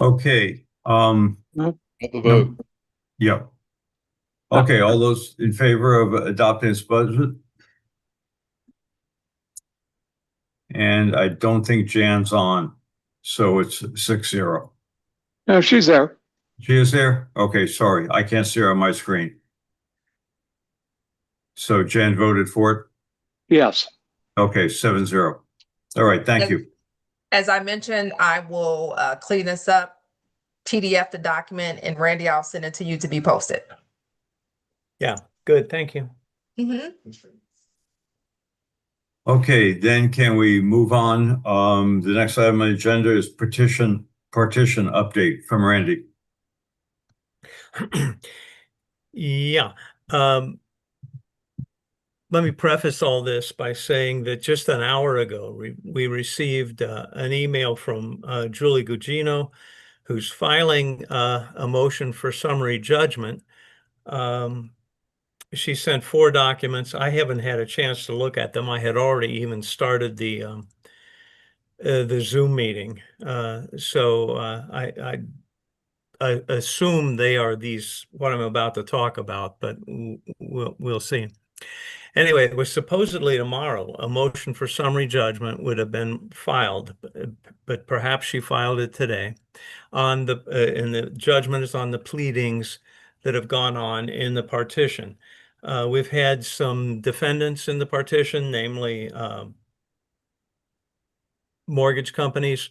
Okay. The vote. Yeah. Okay, all those in favor of adopting this budget? And I don't think Jan's on, so it's 6-0. No, she's there. She is there? Okay, sorry, I can't see her on my screen. So Jan voted for it? Yes. Okay, 7-0. All right, thank you. As I mentioned, I will clean this up, PDF the document, and Randy, I'll send it to you to be posted. Yeah, good. Thank you. Okay, then can we move on? The next item on the agenda is partition update from Randy. Yeah. Let me preface all this by saying that just an hour ago, we received an email from Julie Gugino, who's filing a motion for summary judgment. She sent 4 documents. I haven't had a chance to look at them. I had already even started the Zoom meeting. So I assume they are what I'm about to talk about, but we'll see. Anyway, it was supposedly tomorrow. A motion for summary judgment would have been filed, but perhaps she filed it today on and the judgment is on the pleadings that have gone on in the partition. We've had some defendants in the partition, namely mortgage companies,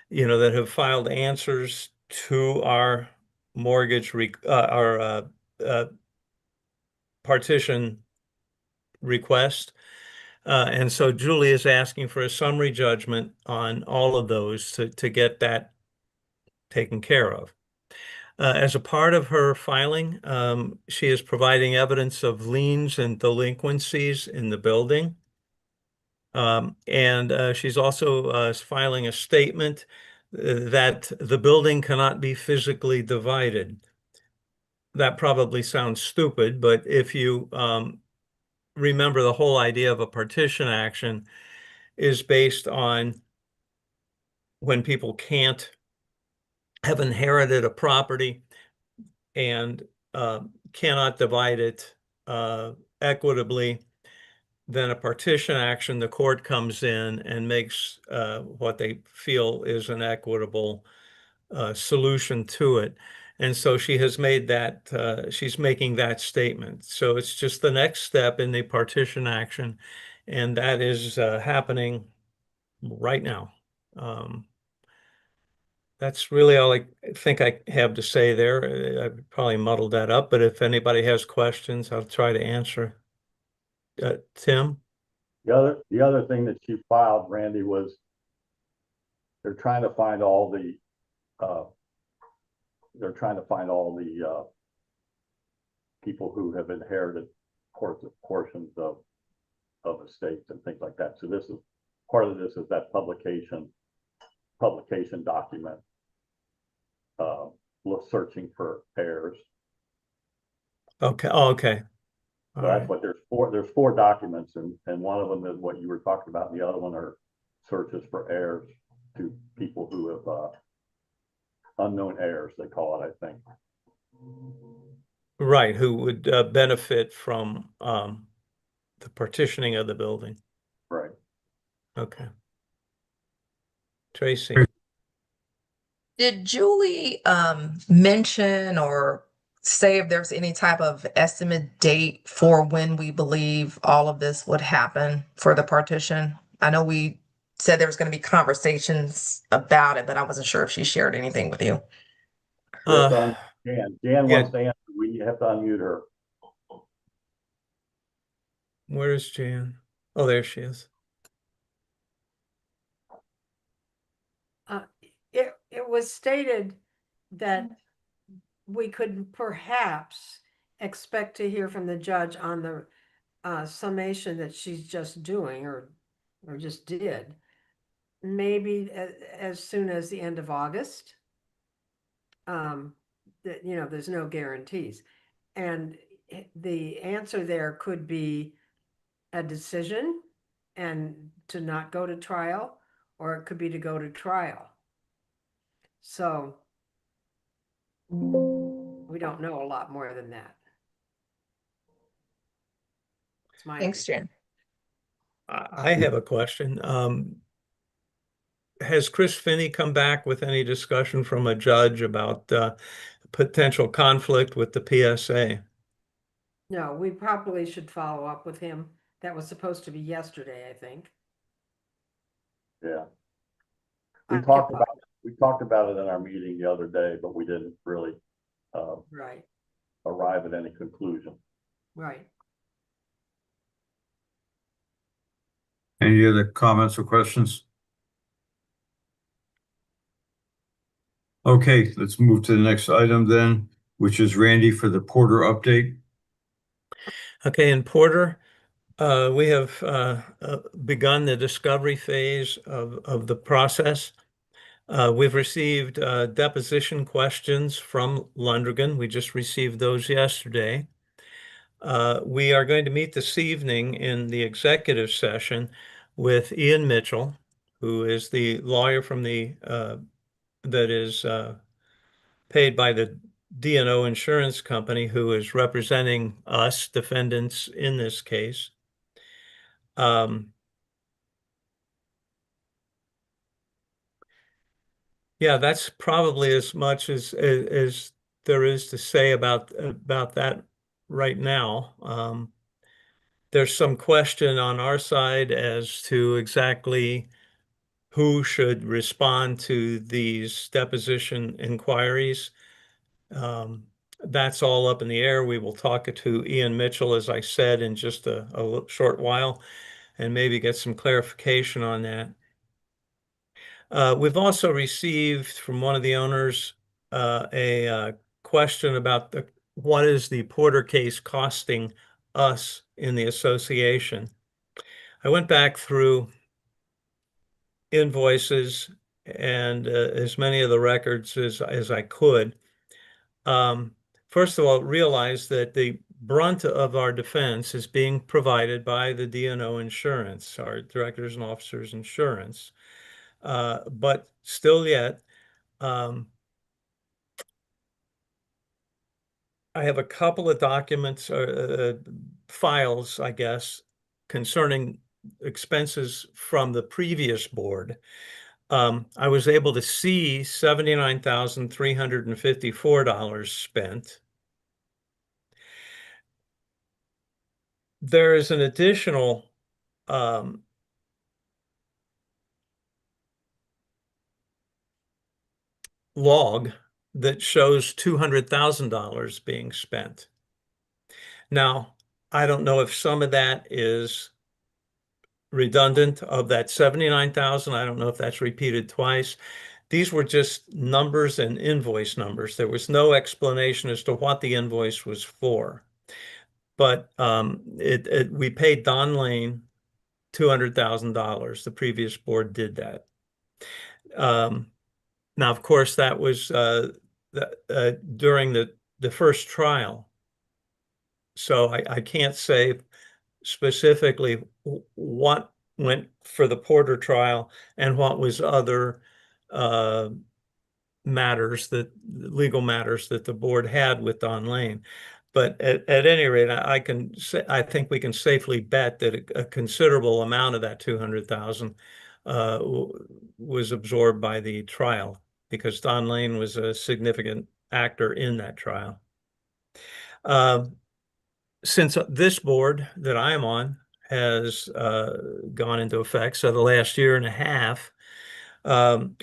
that have filed answers to our our partition request. And so Julie is asking for a summary judgment on all of those to get that taken care of. As a part of her filing, she is providing evidence of liens and delinquencies in the building. And she's also filing a statement that the building cannot be physically divided. That probably sounds stupid, but if you remember, the whole idea of a partition action is based on when people can't have inherited a property and cannot divide it equitably, then a partition action, the court comes in and makes what they feel is an equitable solution to it. And so she has made that, she's making that statement. So it's just the next step in the partition action, and that is happening right now. That's really all I think I have to say there. I probably muddled that up, but if anybody has questions, I'll try to answer. Tim? The other thing that she filed, Randy, was they're trying to find all the people who have inherited portions of estates and things like that. So this is part of this is that publication document, searching for heirs. Okay. Oh, okay. So that's what there's four documents, and one of them is what you were talking about. And the other one are searches for heirs to people who have unknown heirs, they call it, I think. Right, who would benefit from the partitioning of the building. Right. Okay. Tracy. Did Julie mention or say if there's any type of estimate date for when we believe all of this would happen for the partition? I know we said there was going to be conversations about it, but I wasn't sure if she shared anything with you. Jan yeah. wants to answer. We have to unmute her. Where is Jan? Oh, there she is. It was stated that we could perhaps expect to hear from the judge on the summation that she's just doing or just did, maybe as soon as the end of August. That, there's no guarantees. And the answer there could be a decision and to not go to trial, or it could be to go to trial. So we don't know a lot more than that. Thanks, Jan. I have a question. Has Chris Finney come back with any discussion from a judge about potential conflict with the PSA? No, we probably should follow up with him. That was supposed to be yesterday, I think. Yeah. We talked about it in our meeting the other day, but we didn't really right. arrive at any conclusion. Right. Any other comments or questions? Okay, let's move to the next item then, which is Randy for the Porter update. Okay, in Porter, we have begun the discovery phase of the process. We've received deposition questions from Lundergan. We just received those yesterday. We are going to meet this evening in the executive session with Ian Mitchell, who is the lawyer from that is paid by the D&O Insurance Company, who is representing us defendants in this case. Yeah, that's probably as much as there is to say about that right now. There's some question on our side as to exactly who should respond to these deposition inquiries. That's all up in the air. We will talk to Ian Mitchell, as I said, in just a short while, and maybe get some clarification on that. We've also received from one of the owners a question about what is the Porter case costing us in the association. I went back through invoices and as many of the records as I could. First of all, realize that the brunt of our defense is being provided by the D&O Insurance, our directors and officers insurance. But still yet, I have a couple of documents or files, I guess, concerning expenses from the previous board. I was able to see $79,354 spent. There is an additional log that shows $200,000 being spent. Now, I don't know if some of that is redundant of that 79,000. I don't know if that's repeated twice. These were just numbers and invoice numbers. There was no explanation as to what the invoice was for. But we paid Don Lane $200,000. The previous board did that. Now, of course, that was during the first trial. So I can't say specifically what went for the Porter trial and what was other legal matters that the board had with Don Lane. But at any rate, I think we can safely bet that a considerable amount of that 200,000 was absorbed by the trial, because Don Lane was a significant actor in that trial. Since this board that I am on has gone into effect, so the last year and a half,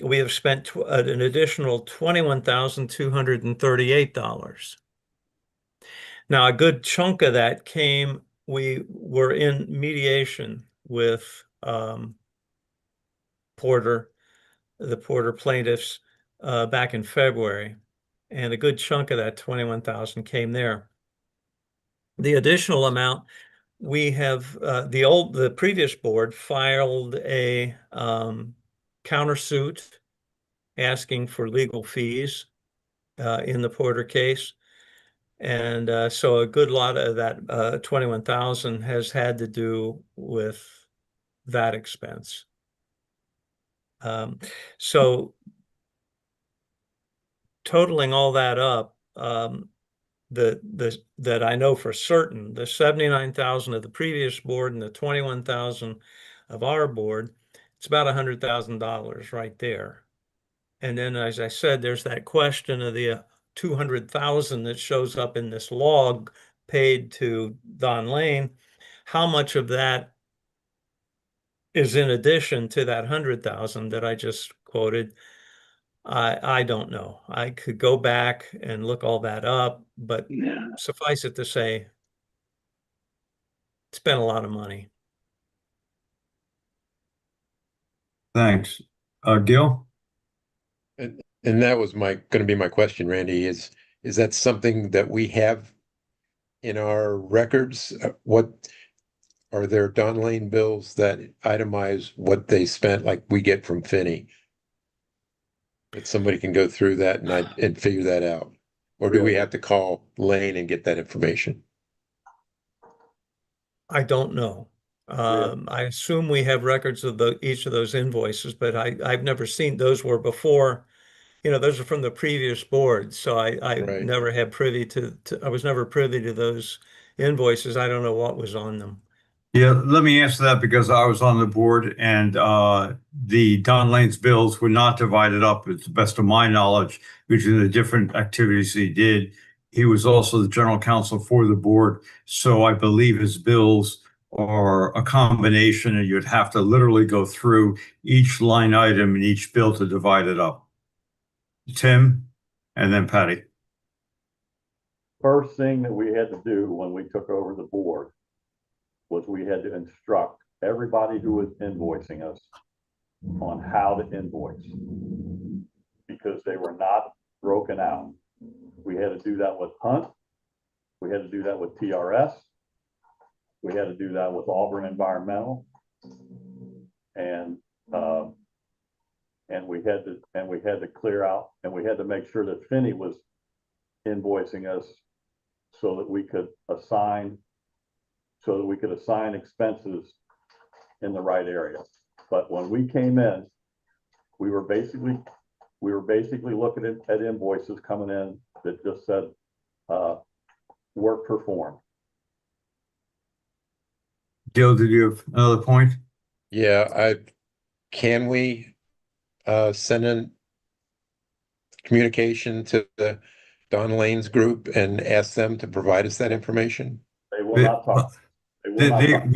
we have spent an additional $21,238. Now, a good chunk of that we were in mediation with Porter, the Porter plaintiffs, back in February, and a good chunk of that 21,000 came there. The additional amount, we have the previous board filed a countersuit asking for legal fees in the Porter case. And so a good lot of that 21,000 has had to do with that expense. So totaling all that up, that I know for certain, the 79,000 of the previous board and the 21,000 of our board, it's about $100,000 right there. And then, as I said, there's that question of the 200,000 that shows up in this log paid to Don Lane. How much of that is in addition to that 100,000 that I just quoted? I don't know. I could go back and look all that up, but suffice it to say, spent a lot of money. Thanks. Gil? And that was going to be my question, Randy, is that something that we have in our records? What are there Don Lane bills that itemize what they spent, like we get from Finney? That somebody can go through that and figure that out? Or do we have to call Lane and get that information? I don't know. I assume we have records of each of those invoices, but I've never seen those were before those are from the previous board, so I Right. never had privy I was never privy to those invoices. I don't know what was on them. Yeah, let me answer that because I was on the board and the Don Lane's bills were not divided up, to the best of my knowledge, between the different activities he did. He was also the general counsel for the board, so I believe his bills are a combination, and you'd have to literally go through each line item in each bill to divide it up. Tim, and then Patty. First thing that we had to do when we took over the board was we had to instruct everybody who was invoicing us on how to invoice, because they were not broken out. We had to do that with Hunt. We had to do that with TRS. We had to do that with Auburn Environmental. And we had to clear out, and we had to make sure that Finney was invoicing us so that we could assign expenses in the right area. But when we came in, we were basically looking at invoices coming in that just said work performed. Gil, did you have another point? Yeah, can we send in communication to the Don Lane's group and ask them to provide us that information? They will not talk. They will not talk.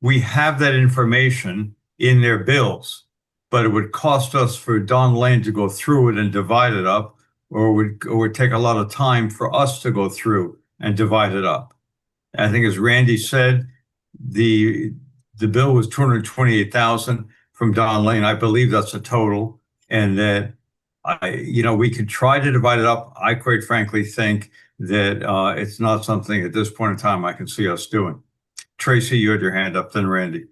We have that information in their bills, but it would cost us for Don Lane to go through it and divide it up, or it would take a lot of time for us to go through and divide it up. I think, as Randy said, the bill was 228,000 from Don Lane. I believe that's a total, and that we could try to divide it up. I quite frankly think that it's not something at this point in time I can see us doing. Tracy, you had your hand up, then Randy.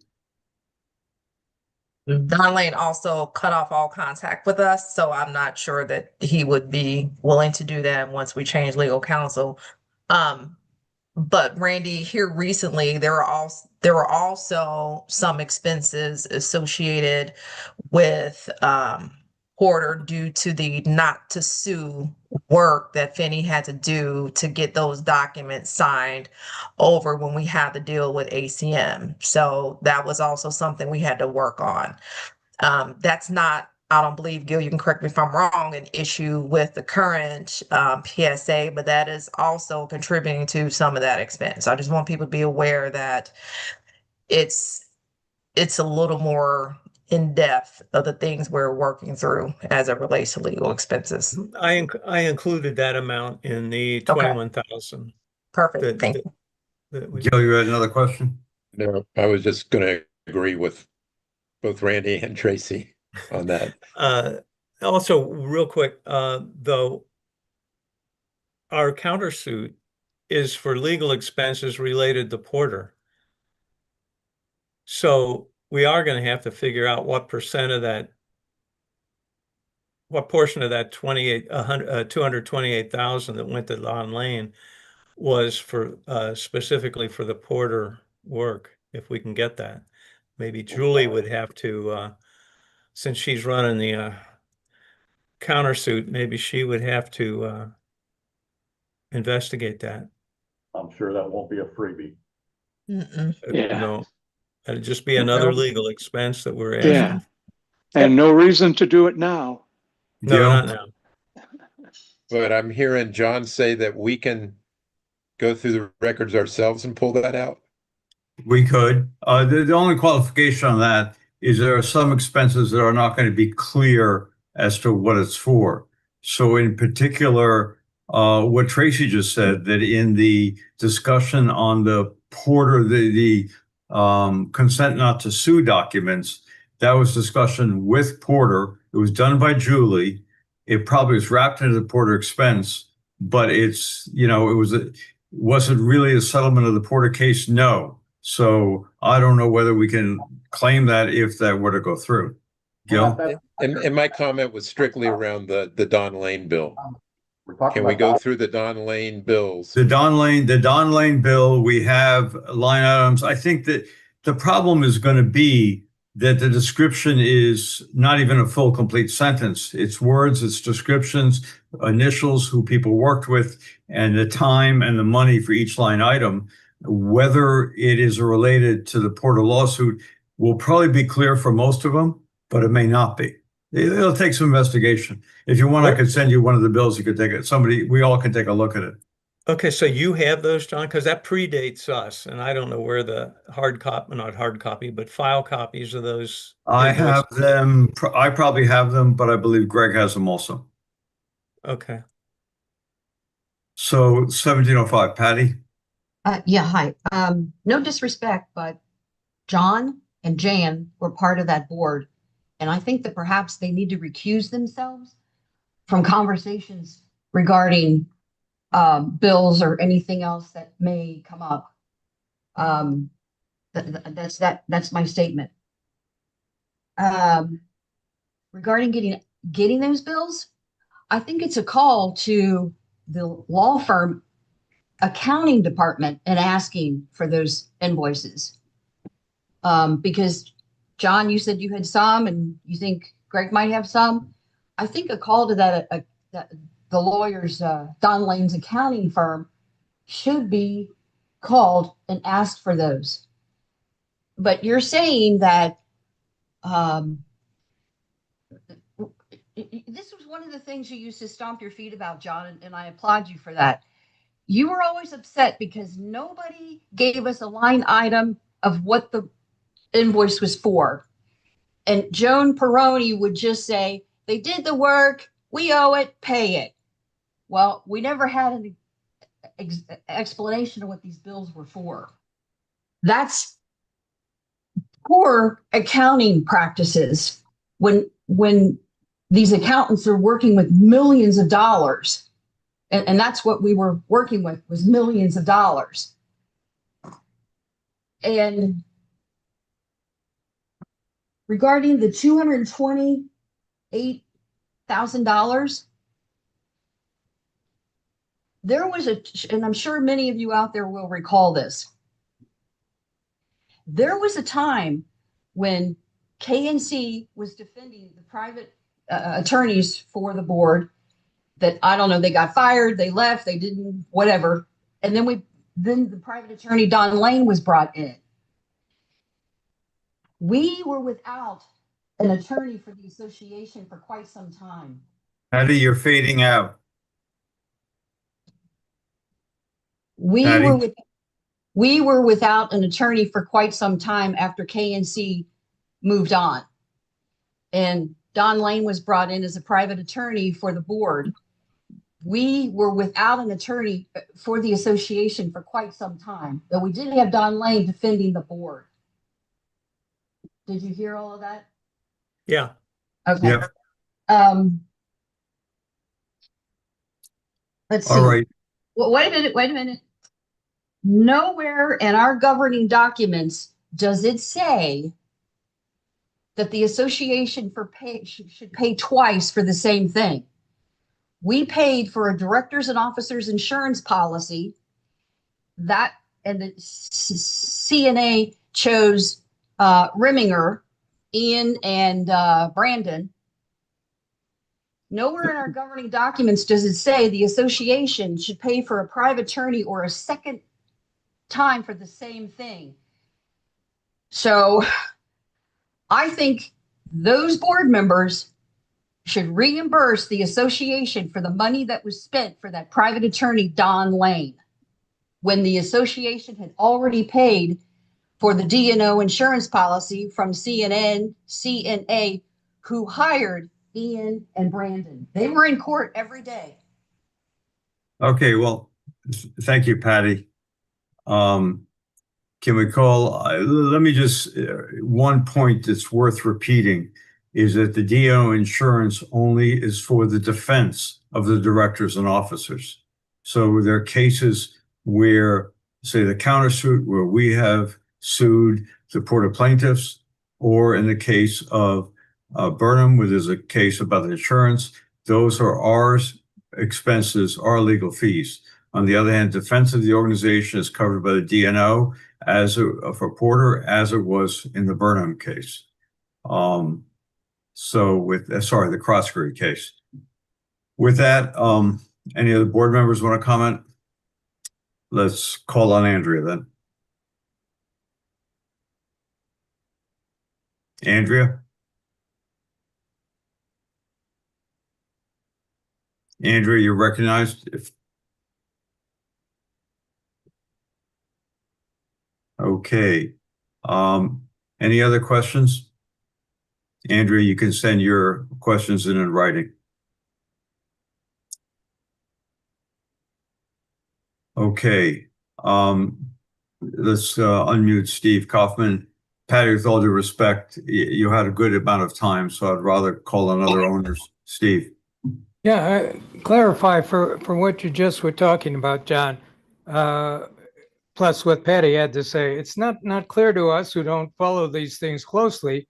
Don Lane also cut off all contact with us, so I'm not sure that he would be willing to do that once we change legal counsel. But Randy, here recently, there were also some expenses associated with Porter due to the not to sue work that Finney had to do to get those documents signed over when we had to deal with ACM. So that was also something we had to work on. That's not, I don't believe, Gil, you can correct me if I'm wrong, an issue with the current PSA, but that is also contributing to some of that expense. I just want people to be aware that it's a little more in depth of the things we're working through as it relates to legal expenses. I included that amount in the 21,000. Perfect. Thank you. Gil, you had another question? No, I was just going to agree with both Randy and Tracy on that. Also, real quick, though, our countersuit is for legal expenses related to Porter. So we are going to have to figure out what portion of that 228,000 that went to Don Lane was for specifically for the Porter work, if we can get that. Maybe Julie would have to, since she's running the countersuit, maybe she would have to investigate that. I'm sure that won't be a freebie. Yeah. No, it'd just be another legal expense that we're asking. Yeah. And no reason to do it now. No, Gil? not now. But I'm hearing John say that we can go through the records ourselves and pull that out. We could. The only qualification on that is there are some expenses that are not going to be clear as to what it's for. So in particular, what Tracy just said, that in the discussion on the Porter, the consent not to sue documents, that was discussion with Porter. It was done by Julie. It probably was wrapped into the Porter expense, but wasn't really a settlement of the Porter case? No. So I don't know whether we can claim that if that were to go through. Gil? And my comment was strictly around the Don Lane bill. We're talking Can we about go through the Don Lane bills? The Don Lane bill, we have line items. I think that the problem is going to be that the description is not even a full, complete sentence. It's words, it's descriptions, initials, who people worked with, and the time and the money for each line item. Whether it is related to the Porter lawsuit will probably be clear for most of them, but it may not be. It'll take some investigation. If you want, I could send you one of the bills. You could take it. We all can take a look at it. Okay, so you have those, John, because that predates us, and I don't know where the hard copy, not hard copy, but file copies of those. I have invoices. them. I probably have them, but I believe Greg has them also. Okay. So 1705, Patty. Yeah, hi. No disrespect, but John and Jan were part of that board. And I think that perhaps they need to recuse themselves from conversations regarding bills or anything else that may come up. That's my statement. Regarding getting those bills, I think it's a call to the law firm accounting department and asking for those invoices. Because John, you said you had some and you think Greg might have some. I think a call to that the lawyer's Don Lane's accounting firm should be called and asked for those. But you're saying that this was one of the things you used to stomp your feet about, John, and I applaud you for that. You were always upset because nobody gave us a line item of what the invoice was for. And Joan Peroni would just say, they did the work, we owe it, pay it. Well, we never had an explanation of what these bills were for. That's poor accounting practices when these accountants are working with millions of dollars. And that's what we were working with, was millions of dollars. And regarding the $228,000, there was and I'm sure many of you out there will recall this. There was a time when KNC was defending the private attorneys for the board that, I don't know, they got fired, they left, they didn't, whatever. And then the private attorney, Don Lane, was brought in. We were without an attorney for the association for quite some time. Patty, you're fading out. We Patty? were without an attorney for quite some time after KNC moved on. And Don Lane was brought in as a private attorney for the board. We were without an attorney for the association for quite some time, but we did have Don Lane defending the board. Did you hear all of that? Yeah. Okay. Yep. Let's see. All right. Well, wait a minute. Nowhere in our governing documents does it say that the association should pay twice for the same thing. We paid for a directors and officers insurance policy, that, and the CNA chose Rimminger, Ian, and Brandon. Nowhere in our governing documents does it say the association should pay for a private attorney or a second time for the same thing. So I think those board members should reimburse the association for the money that was spent for that private attorney, Don Lane, when the association had already paid for the D&O insurance policy from CNA, who hired Ian and Brandon. They were in court every day. Okay, well, thank you, Patty. Can we call, let me just, one point that's worth repeating is that the D&O insurance only is for the defense of the directors and officers. So there are cases where, say, the countersuit, where we have sued the Porter plaintiffs, or in the case of Burnham, where there's a case about the insurance, those are our expenses, our legal fees. On the other hand, defense of the organization is covered by the D&O for Porter, as it was in the Burnham case. So sorry, the Crossbury case. With that, any other board members want to comment? Let's call on Andrea then. Andrea? Andrea, you're recognized. Okay. Any other questions? Andrea, you can send your questions in writing. Okay. Let's unmute Steve Kaufman. Patty, with all due respect, you had a good amount of time, so I'd rather call on other owners. Steve. Yeah, clarify for what you just were talking about, John. Plus what Patty had to say, it's not clear to us who don't follow these things closely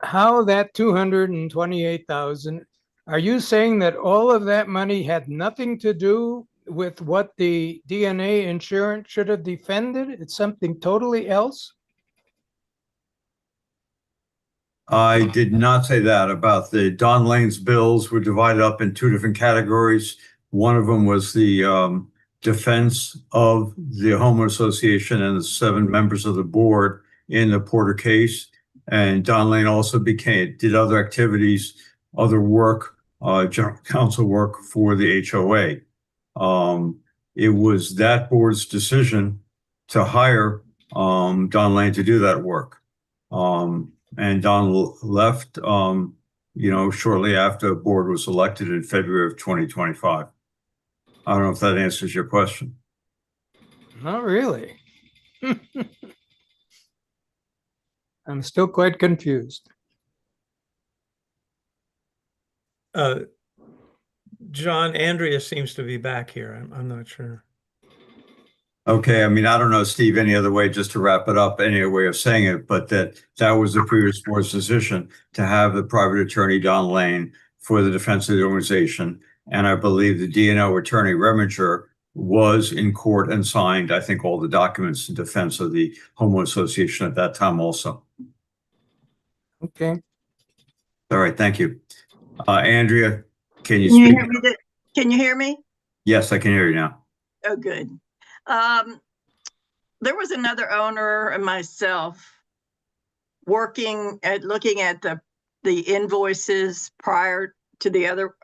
how that 228,000. Are you saying that all of that money had nothing to do with what the DNA insurance should have defended? It's something totally else? I did not say that. About the Don Lane's bills were divided up in two different categories. One of them was the defense of the homeowner association and the 7 members of the board in the Porter case. And Don Lane also did other activities, other work, general counsel work for the HOA. It was that board's decision to hire Don Lane to do that work. And Don left, shortly after the board was elected in February of 2025. I don't know if that answers your question. Not really. I'm still quite confused. John, Andrea seems to be back here. I'm not sure. Okay, I mean, I don't know, Steve, any other way just to wrap it up, any other way of saying it, but that was the previous board's decision to have the private attorney, Don Lane, for the defense of the organization. And I believe the D&O attorney, Reminger, was in court and signed, I think, all the documents in defense of the homeowner association at that time also. Okay. All right, thank you. Andrea, can you speak? Hear me? Can you hear me? Yes, I can hear you now. Oh, good. There was another owner and myself looking at the invoices prior to the other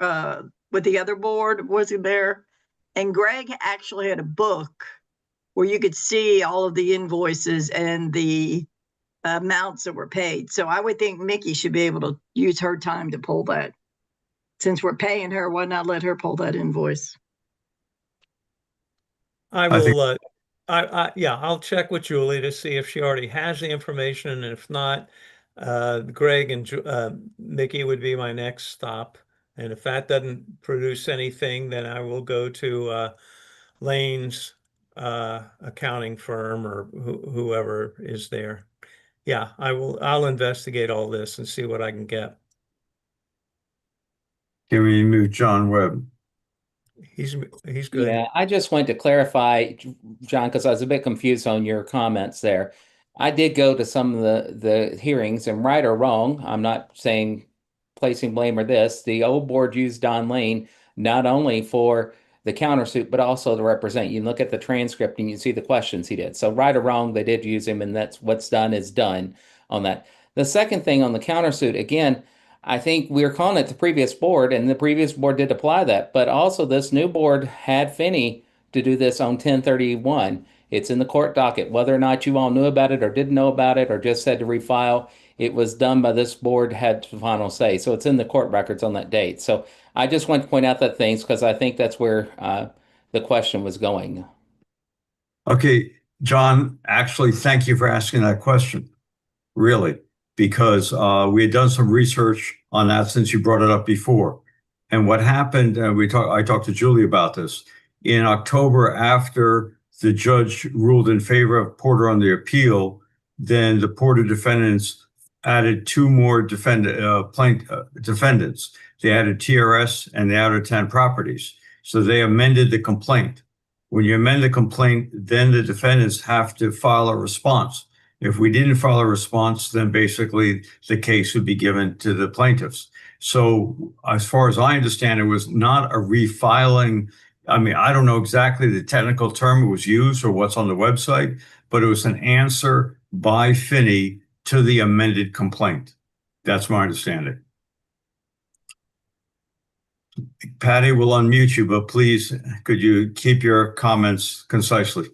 with the other board, wasn't there? And Greg actually had a book where you could see all of the invoices and the amounts that were paid. So I would think Mickey should be able to use her time to pull that. Since we're paying her, why not let her pull that invoice? I will, I'll check with Julie to see if she already has the information, and if not, Greg and Mickey would be my next stop. And if that doesn't produce anything, then I will go to Lane's accounting firm or whoever is there. Yeah, I'll investigate all this and see what I can get. Can we move John Webb? He's good. Yeah, I just wanted to clarify, John, because I was a bit confused on your comments there. I did go to some of the hearings, and right or wrong, I'm not saying placing blame or this, the old board used Don Lane not only for the countersuit, but also to represent. You look at the transcript and you see the questions he did. So right or wrong, they did use him, and that's what's done is done on that. The second thing on the countersuit, again, I think we were calling it the previous board, and the previous board did apply that. But also this new board had Finney to do this on 1031. It's in the court docket. Whether or not you all knew about it or didn't know about it or just said to refile, it was done by this board, had the final say. So it's in the court records on that date. So I just want to point out that things because I think that's where the question was going. Okay, John, actually, thank you for asking that question. Really, because we had done some research on that since you brought it up before. And what happened, I talked to Julie about this, in October after the judge ruled in favor of Porter on the appeal, then the Porter defendants added 2 more defendants. They added TRS and they added 10 properties. So they amended the complaint. When you amend the complaint, then the defendants have to file a response. If we didn't file a response, then basically the case would be given to the plaintiffs. So as far as I understand, it was not a refiling. I mean, I don't know exactly the technical term it was used or what's on the website, but it was an answer by Finney to the amended complaint. That's my understanding. Patty will unmute you, but please, could you keep your comments concisely?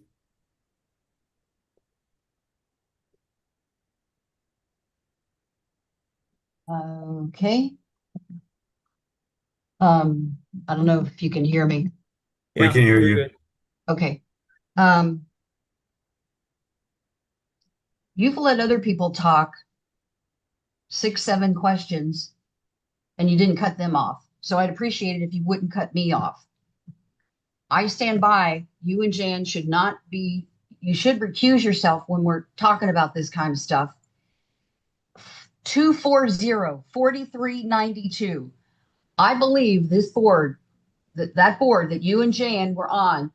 Okay. I don't know if you can hear me. We can hear you're you. good. Okay. You've let other people talk 6, 7 questions and you didn't cut them off. So I'd appreciate it if you wouldn't cut me off. I stand by, you and Jan should not be, you should recuse yourself when we're talking about this kind of stuff. 240-4392. I believe this board, that board that you and Jan were on,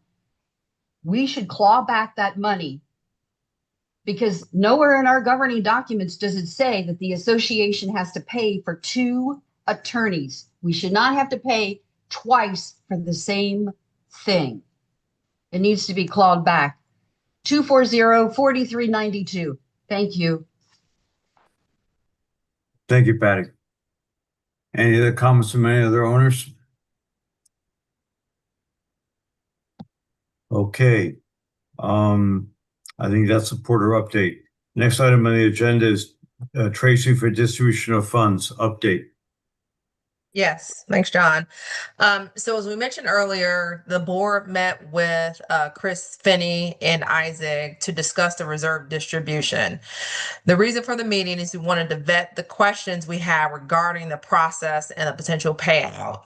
we should claw back that money, because nowhere in our governing documents does it say that the association has to pay for 2 attorneys. We should not have to pay twice for the same thing. It needs to be clawed back. 240-4392. Thank you. Thank you, Patty. Any other comments from any other owners? Okay. I think that's a Porter update. Next item on the agenda is Tracy for distribution of funds update. Yes, thanks, John. So as we mentioned earlier, the board met with Chris Finney and Isaac to discuss the reserve distribution. The reason for the meeting is we wanted to vet the questions we have regarding the process and the potential payout.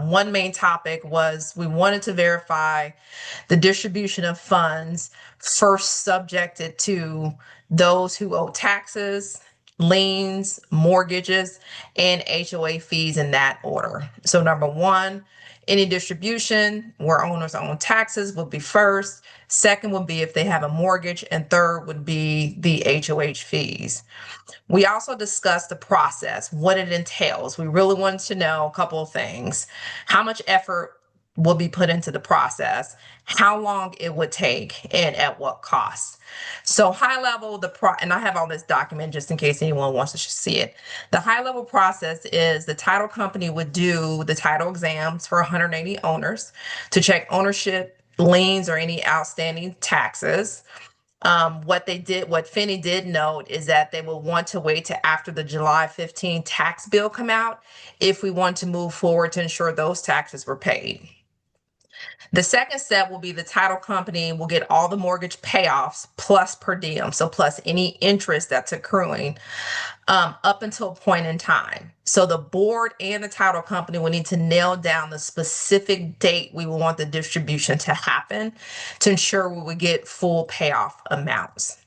One main topic was we wanted to verify the distribution of funds first subjected to those who owe taxes, liens, mortgages, and HOA fees in that order. So number one, any distribution where owners own taxes would be first. Second would be if they have a mortgage, and third would be the HOH fees. We also discussed the process, what it entails. We really wanted to know a couple of things. How much effort will be put into the process, how long it would take, and at what cost. So high level, and I have all this document just in case anyone wants to see it. The high level process is the title company would do the title exams for 180 owners to check ownership, liens, or any outstanding taxes. What Finney did note is that they will want to wait to after the July 15 tax bill come out if we want to move forward to ensure those taxes were paid. The second step will be the title company will get all the mortgage payoffs plus per diem, so plus any interest that's accruing up until a point in time. So the board and the title company will need to nail down the specific date we will want the distribution to happen to ensure we would get full payoff amounts.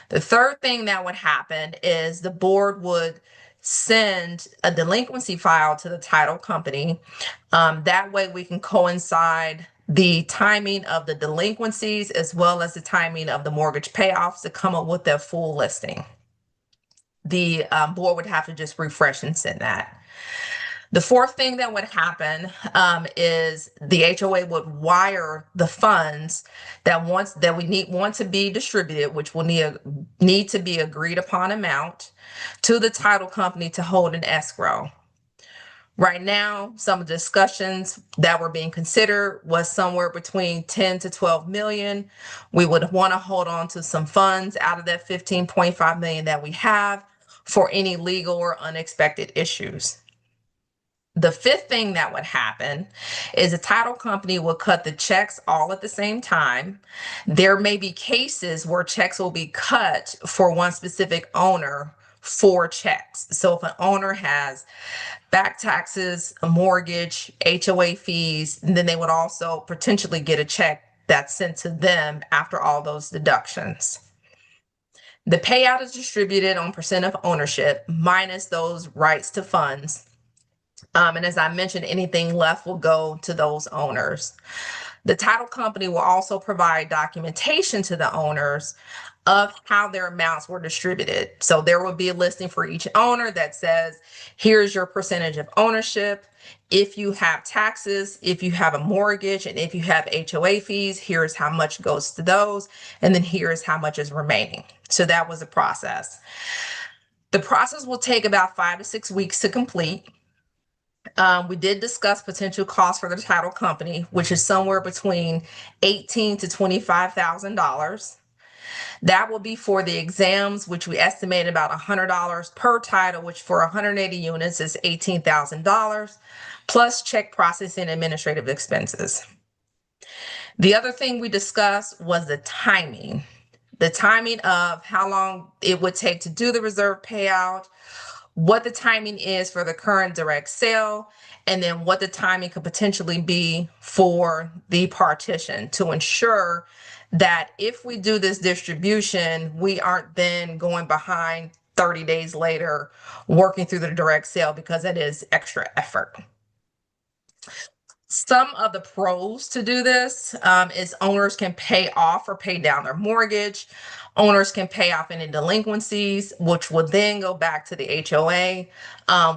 The third thing that would happen is the board would send a delinquency file to the title company. That way we can coincide the timing of the delinquencies as well as the timing of the mortgage payoffs to come up with their full listing. The board would have to just refresh and send that. The fourth thing that would happen is the HOA would wire the funds that want to be distributed, which will need to be agreed upon amount, to the title company to hold an escrow. Right now, some of the discussions that were being considered was somewhere between 10 to 12 million. We would want to hold on to some funds out of that 15.5 million that we have for any legal or unexpected issues. The fifth thing that would happen is the title company will cut the checks all at the same time. There may be cases where checks will be cut for one specific owner, 4 checks. So if an owner has back taxes, a mortgage, HOA fees, and then they would also potentially get a check that's sent to them after all those deductions. The payout is distributed on percent of ownership minus those rights to funds. And as I mentioned, anything left will go to those owners. The title company will also provide documentation to the owners of how their amounts were distributed. So there will be a listing for each owner that says, here's your percentage of ownership. If you have taxes, if you have a mortgage, and if you have HOA fees, here's how much goes to those. And then here's how much is remaining. So that was the process. The process will take about 5 to 6 weeks to complete. We did discuss potential costs for the title company, which is somewhere between $18,000 to $25,000. That will be for the exams, which we estimate about $100 per title, which for 180 units is $18,000, plus check processing and administrative expenses. The other thing we discussed was the timing of how long it would take to do the reserve payout, what the timing is for the current direct sale, and then what the timing could potentially be for the partition to ensure that if we do this distribution, we aren't then going behind 30 days later working through the direct sale, because it is extra effort. Some of the pros to do this is owners can pay off or pay down their mortgage. Owners can pay off any delinquencies, which would then go back to the HOA,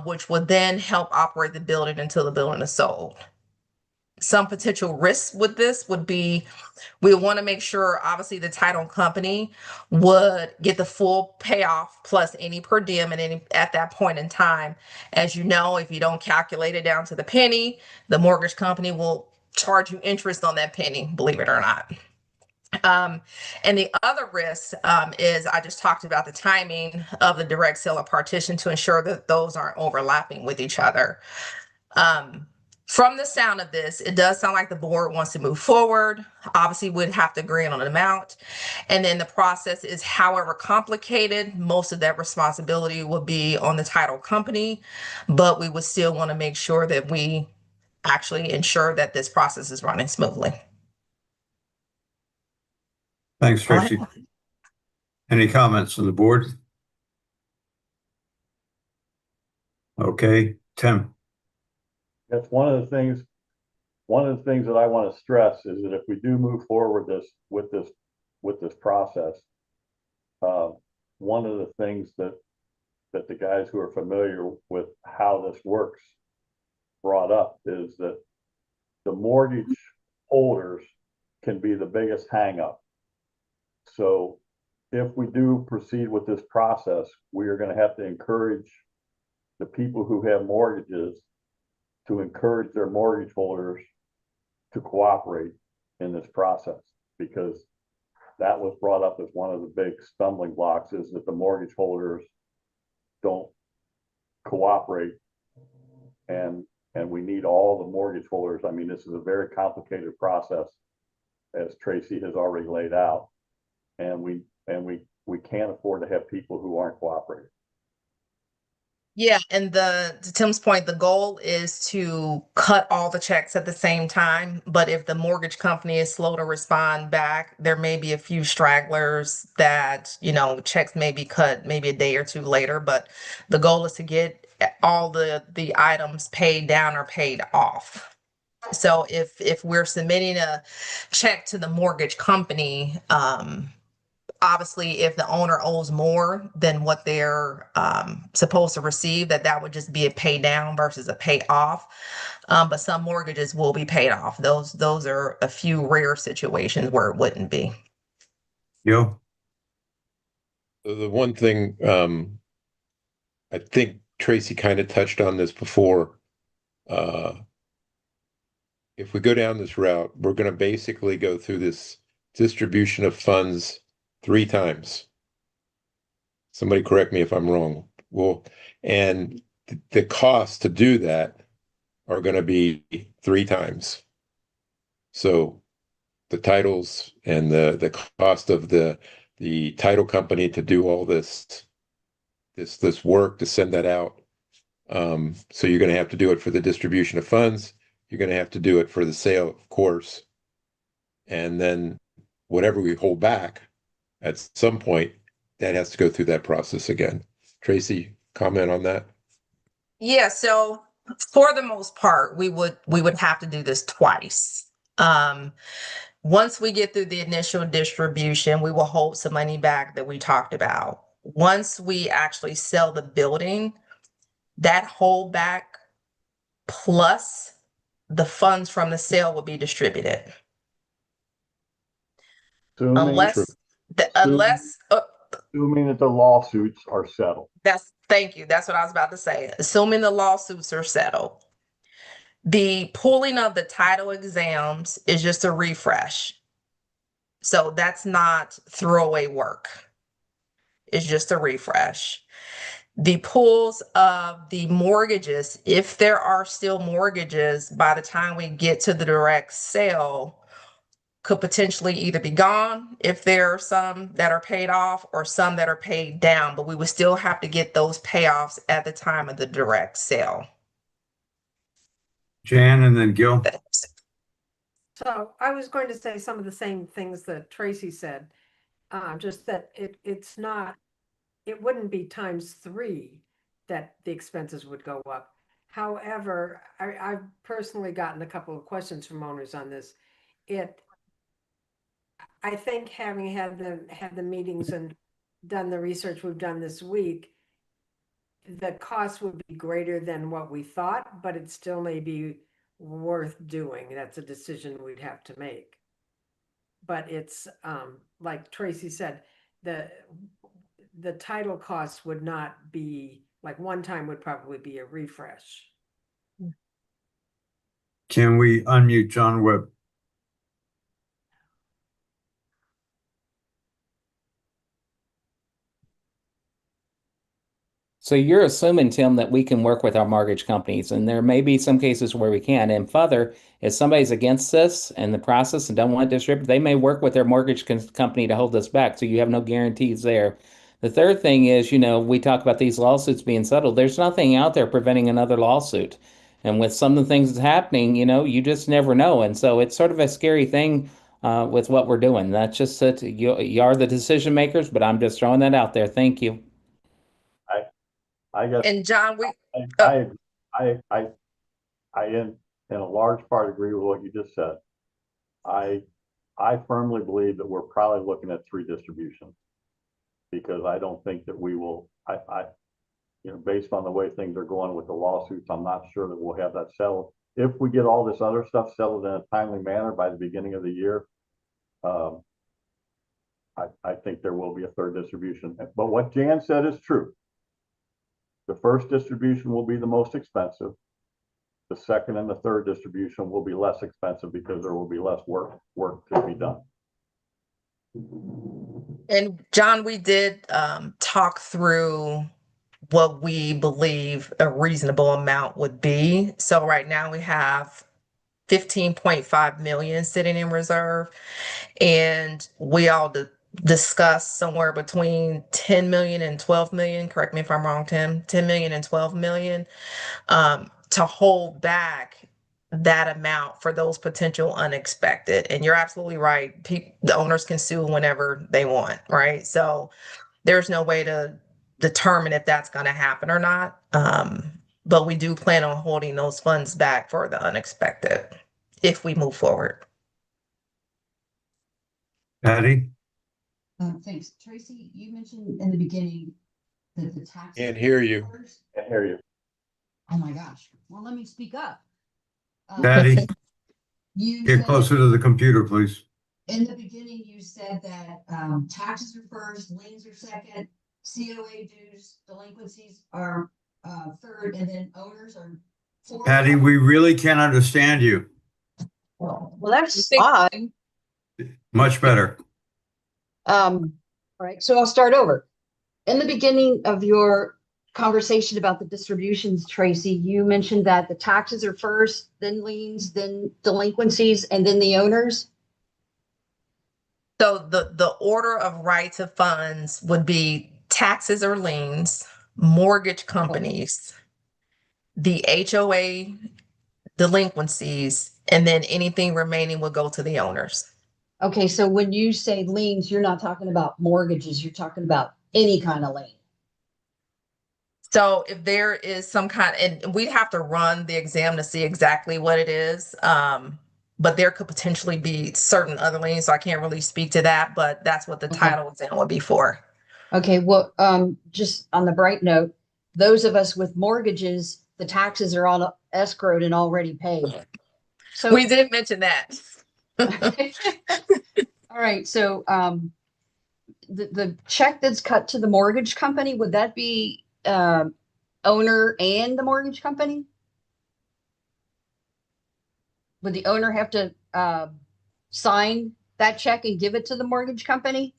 which would then help operate the building until the building is sold. Some potential risks with this would be, we want to make sure, obviously, the title company would get the full payoff plus any per diem at that point in time. As you know, if you don't calculate it down to the penny, the mortgage company will charge you interest on that penny, believe it or not. And the other risk is, I just talked about the timing of the direct sale or partition to ensure that those aren't overlapping with each other. From the sound of this, it does sound like the board wants to move forward. Obviously, we'd have to agree on an amount. And then the process is, however complicated, most of that responsibility will be on the title company, but we would still want to make sure that we actually ensure that this process is running smoothly. Thanks, Tracy. Any comments on the board? Okay, Tim. That's one of the things that I want to stress is that if we do move forward with this process, one of the things that the guys who are familiar with how this works brought up is that the mortgage holders can be the biggest hangup. So if we do proceed with this process, we are going to have to encourage the people who have mortgages to encourage their mortgage holders to cooperate in this process, because that was brought up as one of the big stumbling blocks, is that the mortgage holders don't cooperate, and we need all the mortgage holders. I mean, this is a very complicated process, as Tracy has already laid out, and we can't afford to have people who aren't cooperating. Yeah, and to Tim's point, the goal is to cut all the checks at the same time. But if the mortgage company is slow to respond back, there may be a few stragglers that, checks may be cut maybe a day or two later. But the goal is to get all the items paid down or paid off. So if we're submitting a check to the mortgage company, obviously, if the owner owes more than what they're supposed to receive, that would just be a pay down versus a pay off. But some mortgages will be paid off. Those are a few rare situations where it wouldn't be. Yo. The one thing, I think Tracy kind of touched on this before. If we go down this route, we're going to basically go through this distribution of funds 3 times. Somebody correct me if I'm wrong. Well, and the costs to do that are going to be 3 times. So the titles and the cost of the title company to do all this work to send that out. So you're going to have to do it for the distribution of funds. You're going to have to do it for the sale, of course. And then whatever we hold back, at some point, that has to go through that process again. Tracy, comment on that? Yeah, so for the most part, we would have to do this twice. Once we get through the initial distribution, we will hold some money back that we talked about. Once we actually sell the building, that holdback plus the funds from the sale will be distributed. Assuming, Unless, assuming that the lawsuits are settled. thank you. That's what I was about to say. Assuming the lawsuits are settled. The pulling of the title exams is just a refresh. So that's not throwaway work. It's just a refresh. The pulls of the mortgages, if there are still mortgages by the time we get to the direct sale, could potentially either be gone if there are some that are paid off or some that are paid down, but we would still have to get those payoffs at the time of the direct sale. Jan and then Gil. So I was going to say some of the same things that Tracy said, just that it's not, it wouldn't be ×3 that the expenses would go up. However, I've personally gotten a couple of questions from owners on this. I think having had the meetings and done the research we've done this week, the cost would be greater than what we thought, but it still may be worth doing. That's a decision we'd have to make. But it's like Tracy said, the title costs would not be like one time, would probably be a refresh. Can we unmute John Webb? So you're assuming, Tim, that we can work with our mortgage companies, and there may be some cases where we can. And further, if somebody's against this and the process and don't want to distribute, they may work with their mortgage company to hold us back. So you have no guarantees there. The third thing is, we talk about these lawsuits being settled. There's nothing out there preventing another lawsuit. And with some of the things that's happening, you just never know. And so it's sort of a scary thing with what we're doing. That's just that you are the decision makers, but I'm just throwing that out there. Thank you. I guess. And John, I in a large part agree with what you just said. I firmly believe that we're probably looking at 3 distributions, because I don't think that we will, based on the way things are going with the lawsuits, I'm not sure that we'll have that settled. If we get all this other stuff settled in a timely manner by the beginning of the year, I think there will be a 3rd distribution. But what Jan said is true. The 1st distribution will be the most expensive. The 2nd and the 3rd distribution will be less expensive because there will be less work to be done. And John, we did talk through what we believe a reasonable amount would be. So right now we have 15.5 million sitting in reserve, and we all discussed somewhere between 10 million and 12 million. Correct me if I'm wrong, Tim. 10 million and 12 million to hold back that amount for those potential unexpected. And you're absolutely right. The owners can sue whenever they want, right? So there's no way to determine if that's going to happen or not. But we do plan on holding those funds back for the unexpected if we move forward. Patty? Thanks. Tracy, you mentioned in the beginning that the tax. Can't hear you. Can't hear you. Oh my gosh. Well, let me speak up. Patty, You get said closer to the computer, please. in the beginning, you said that taxes are first, liens are second, COA dues, delinquencies are 3rd, and then owners are 4th. Patty, we really can't understand you. Well, that's fine. Much better. All right, so I'll start over. In the beginning of your conversation about the distributions, Tracy, you mentioned that the taxes are first, then liens, then delinquencies, and then the owners. So the order of rights of funds would be taxes or liens, mortgage companies, the HOA delinquencies, and then anything remaining will go to the owners. Okay, so when you say liens, you're not talking about mortgages, you're talking about any kind of lien. So if there is some kind, and we'd have to run the exam to see exactly what it is. but there could potentially be certain other liens, so I can't really speak to that, but that's what the Okay. title exam would be for. Okay, well, just on the bright note, those of us with mortgages, the taxes are all escrowed and already paid. So We did mention that. all right, so the check that's cut to the mortgage company, would that be owner and the mortgage company? Would the owner have to sign that check and give it to the mortgage company?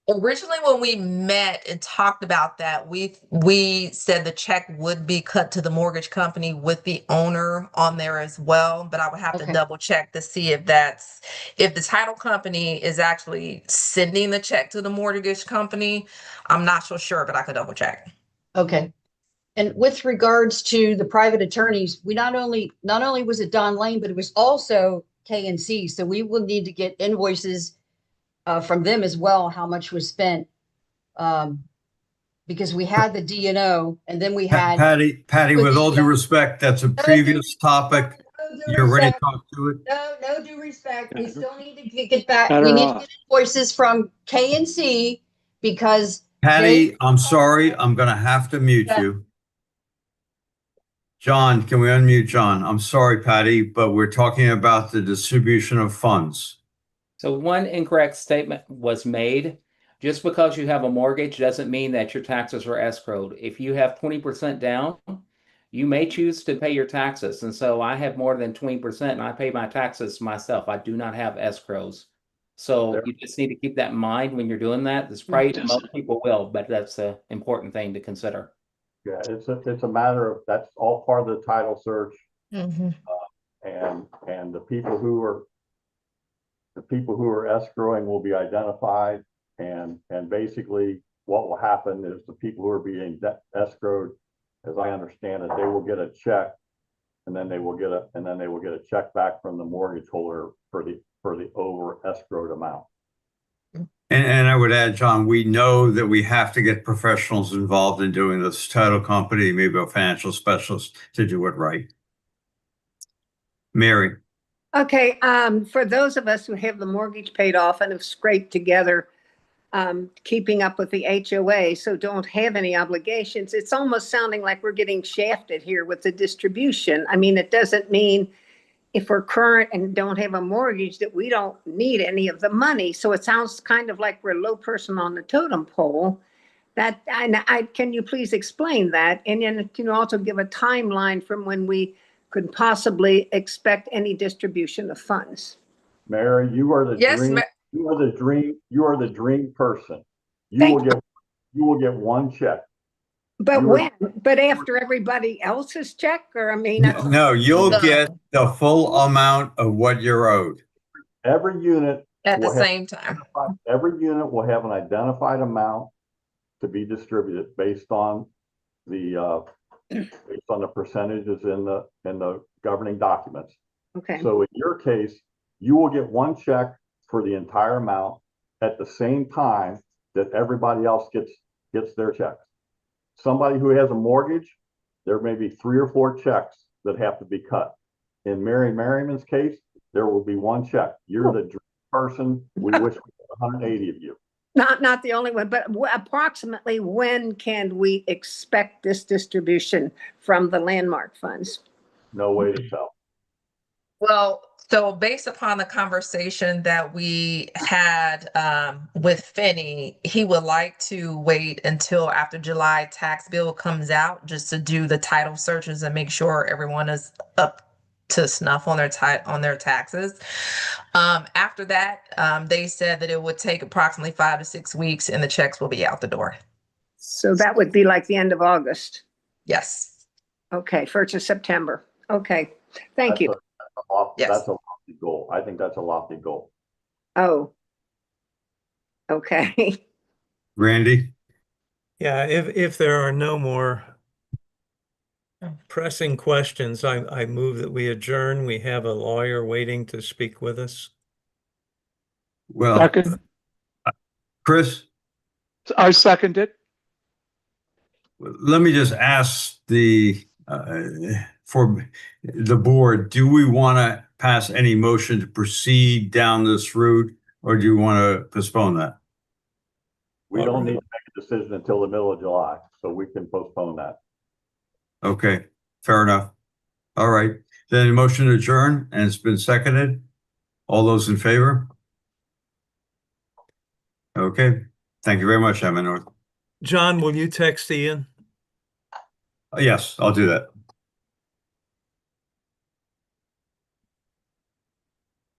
Originally when we met and talked about that, we said the check would be cut to the mortgage company with the owner on there as well, but I would have to Okay. double check to see if if the title company is actually sending the check to the mortgage company. I'm not so sure, but I could double check. Okay. And with regards to the private attorneys, we not only was it Don Lane, but it was also K&C. So we will need to get invoices from them as well, how much was spent. Because we had the D&O and then we had. Patty, with all due respect, that's a previous topic. You're ready to talk to it? No due respect. We still need to get back. Better We need to off. get invoices from K&C because Patty, I'm sorry, I'm gonna have to mute Yeah. you. John, can we unmute John? I'm sorry, Patty, but we're talking about the distribution of funds. So one incorrect statement was made. Just because you have a mortgage doesn't mean that your taxes are escrowed. If you have 20% down, you may choose to pay your taxes. And so I have more than 20% and I pay my taxes myself. I do not have escrows. So you just need to keep that in mind when you're doing that. This probably most people will, but that's an important thing to consider. Yeah, it's a matter of, that's all part of the title search. Mm-hmm. And the people who are escrowing will be identified, and basically what will happen is the people who are being escrowed, as I understand it, they will get a check, and then they will get a check back from the mortgage holder for the over escrowed amount. And I would add, John, we know that we have to get professionals involved in doing this, title company, maybe a financial specialist, to do it right. Mary. Okay, for those of us who have the mortgage paid off and have scraped together, keeping up with the HOA, so don't have any obligations, it's almost sounding like we're getting shafted here with the distribution. I mean, it doesn't mean if we're current and don't have a mortgage that we don't need any of the money. So it sounds kind of like we're a low person on the totem pole. That can you please explain that? And then can you also give a timeline from when we could possibly expect any distribution of funds? Mary, you are the dream. You are the dream person. You will get one check. But when? But after everybody else's check, or I mean, No, you'll get the full amount of what you're owed. Every unit at the same time. Every unit will have an identified amount to be distributed based on the percentages in the governing documents. Okay. So in your case, you will get one check for the entire amount at the same time that everybody else gets their checks. Somebody who has a mortgage, there may be 3 or 4 checks that have to be cut. In Mary Merriman's case, there will be one check. You're the dream person. We wish we had 180 of you. Not the only one, but approximately when can we expect this distribution from the landmark funds? No way to tell. Well, so based upon the conversation that we had with Finney, he would like to wait until after July tax bill comes out just to do the title searches and make sure everyone is up to snuff on their taxes. After that, they said that it would take approximately 5 to 6 weeks and the checks will be out the door. So that would be like the end of August. Yes. Okay, 1st of September. Okay, thank you. That's a lofty goal. I think that's a lofty goal. Oh, okay. Randy? Yeah, if there are no more pressing questions, I move that we adjourn. We have a lawyer waiting to speak with us. Well, Second. Chris? I second it. Let me just ask the for the board, do we want to pass any motion to proceed down this route, or do you want to postpone that? We don't need to make a decision until the middle of July, so we can postpone that. Okay, fair enough. All right, then motion to adjourn, and it's been seconded. All those in favor? Okay, thank you very much, Hammond North. John, will you text Ian? Yes, I'll do that.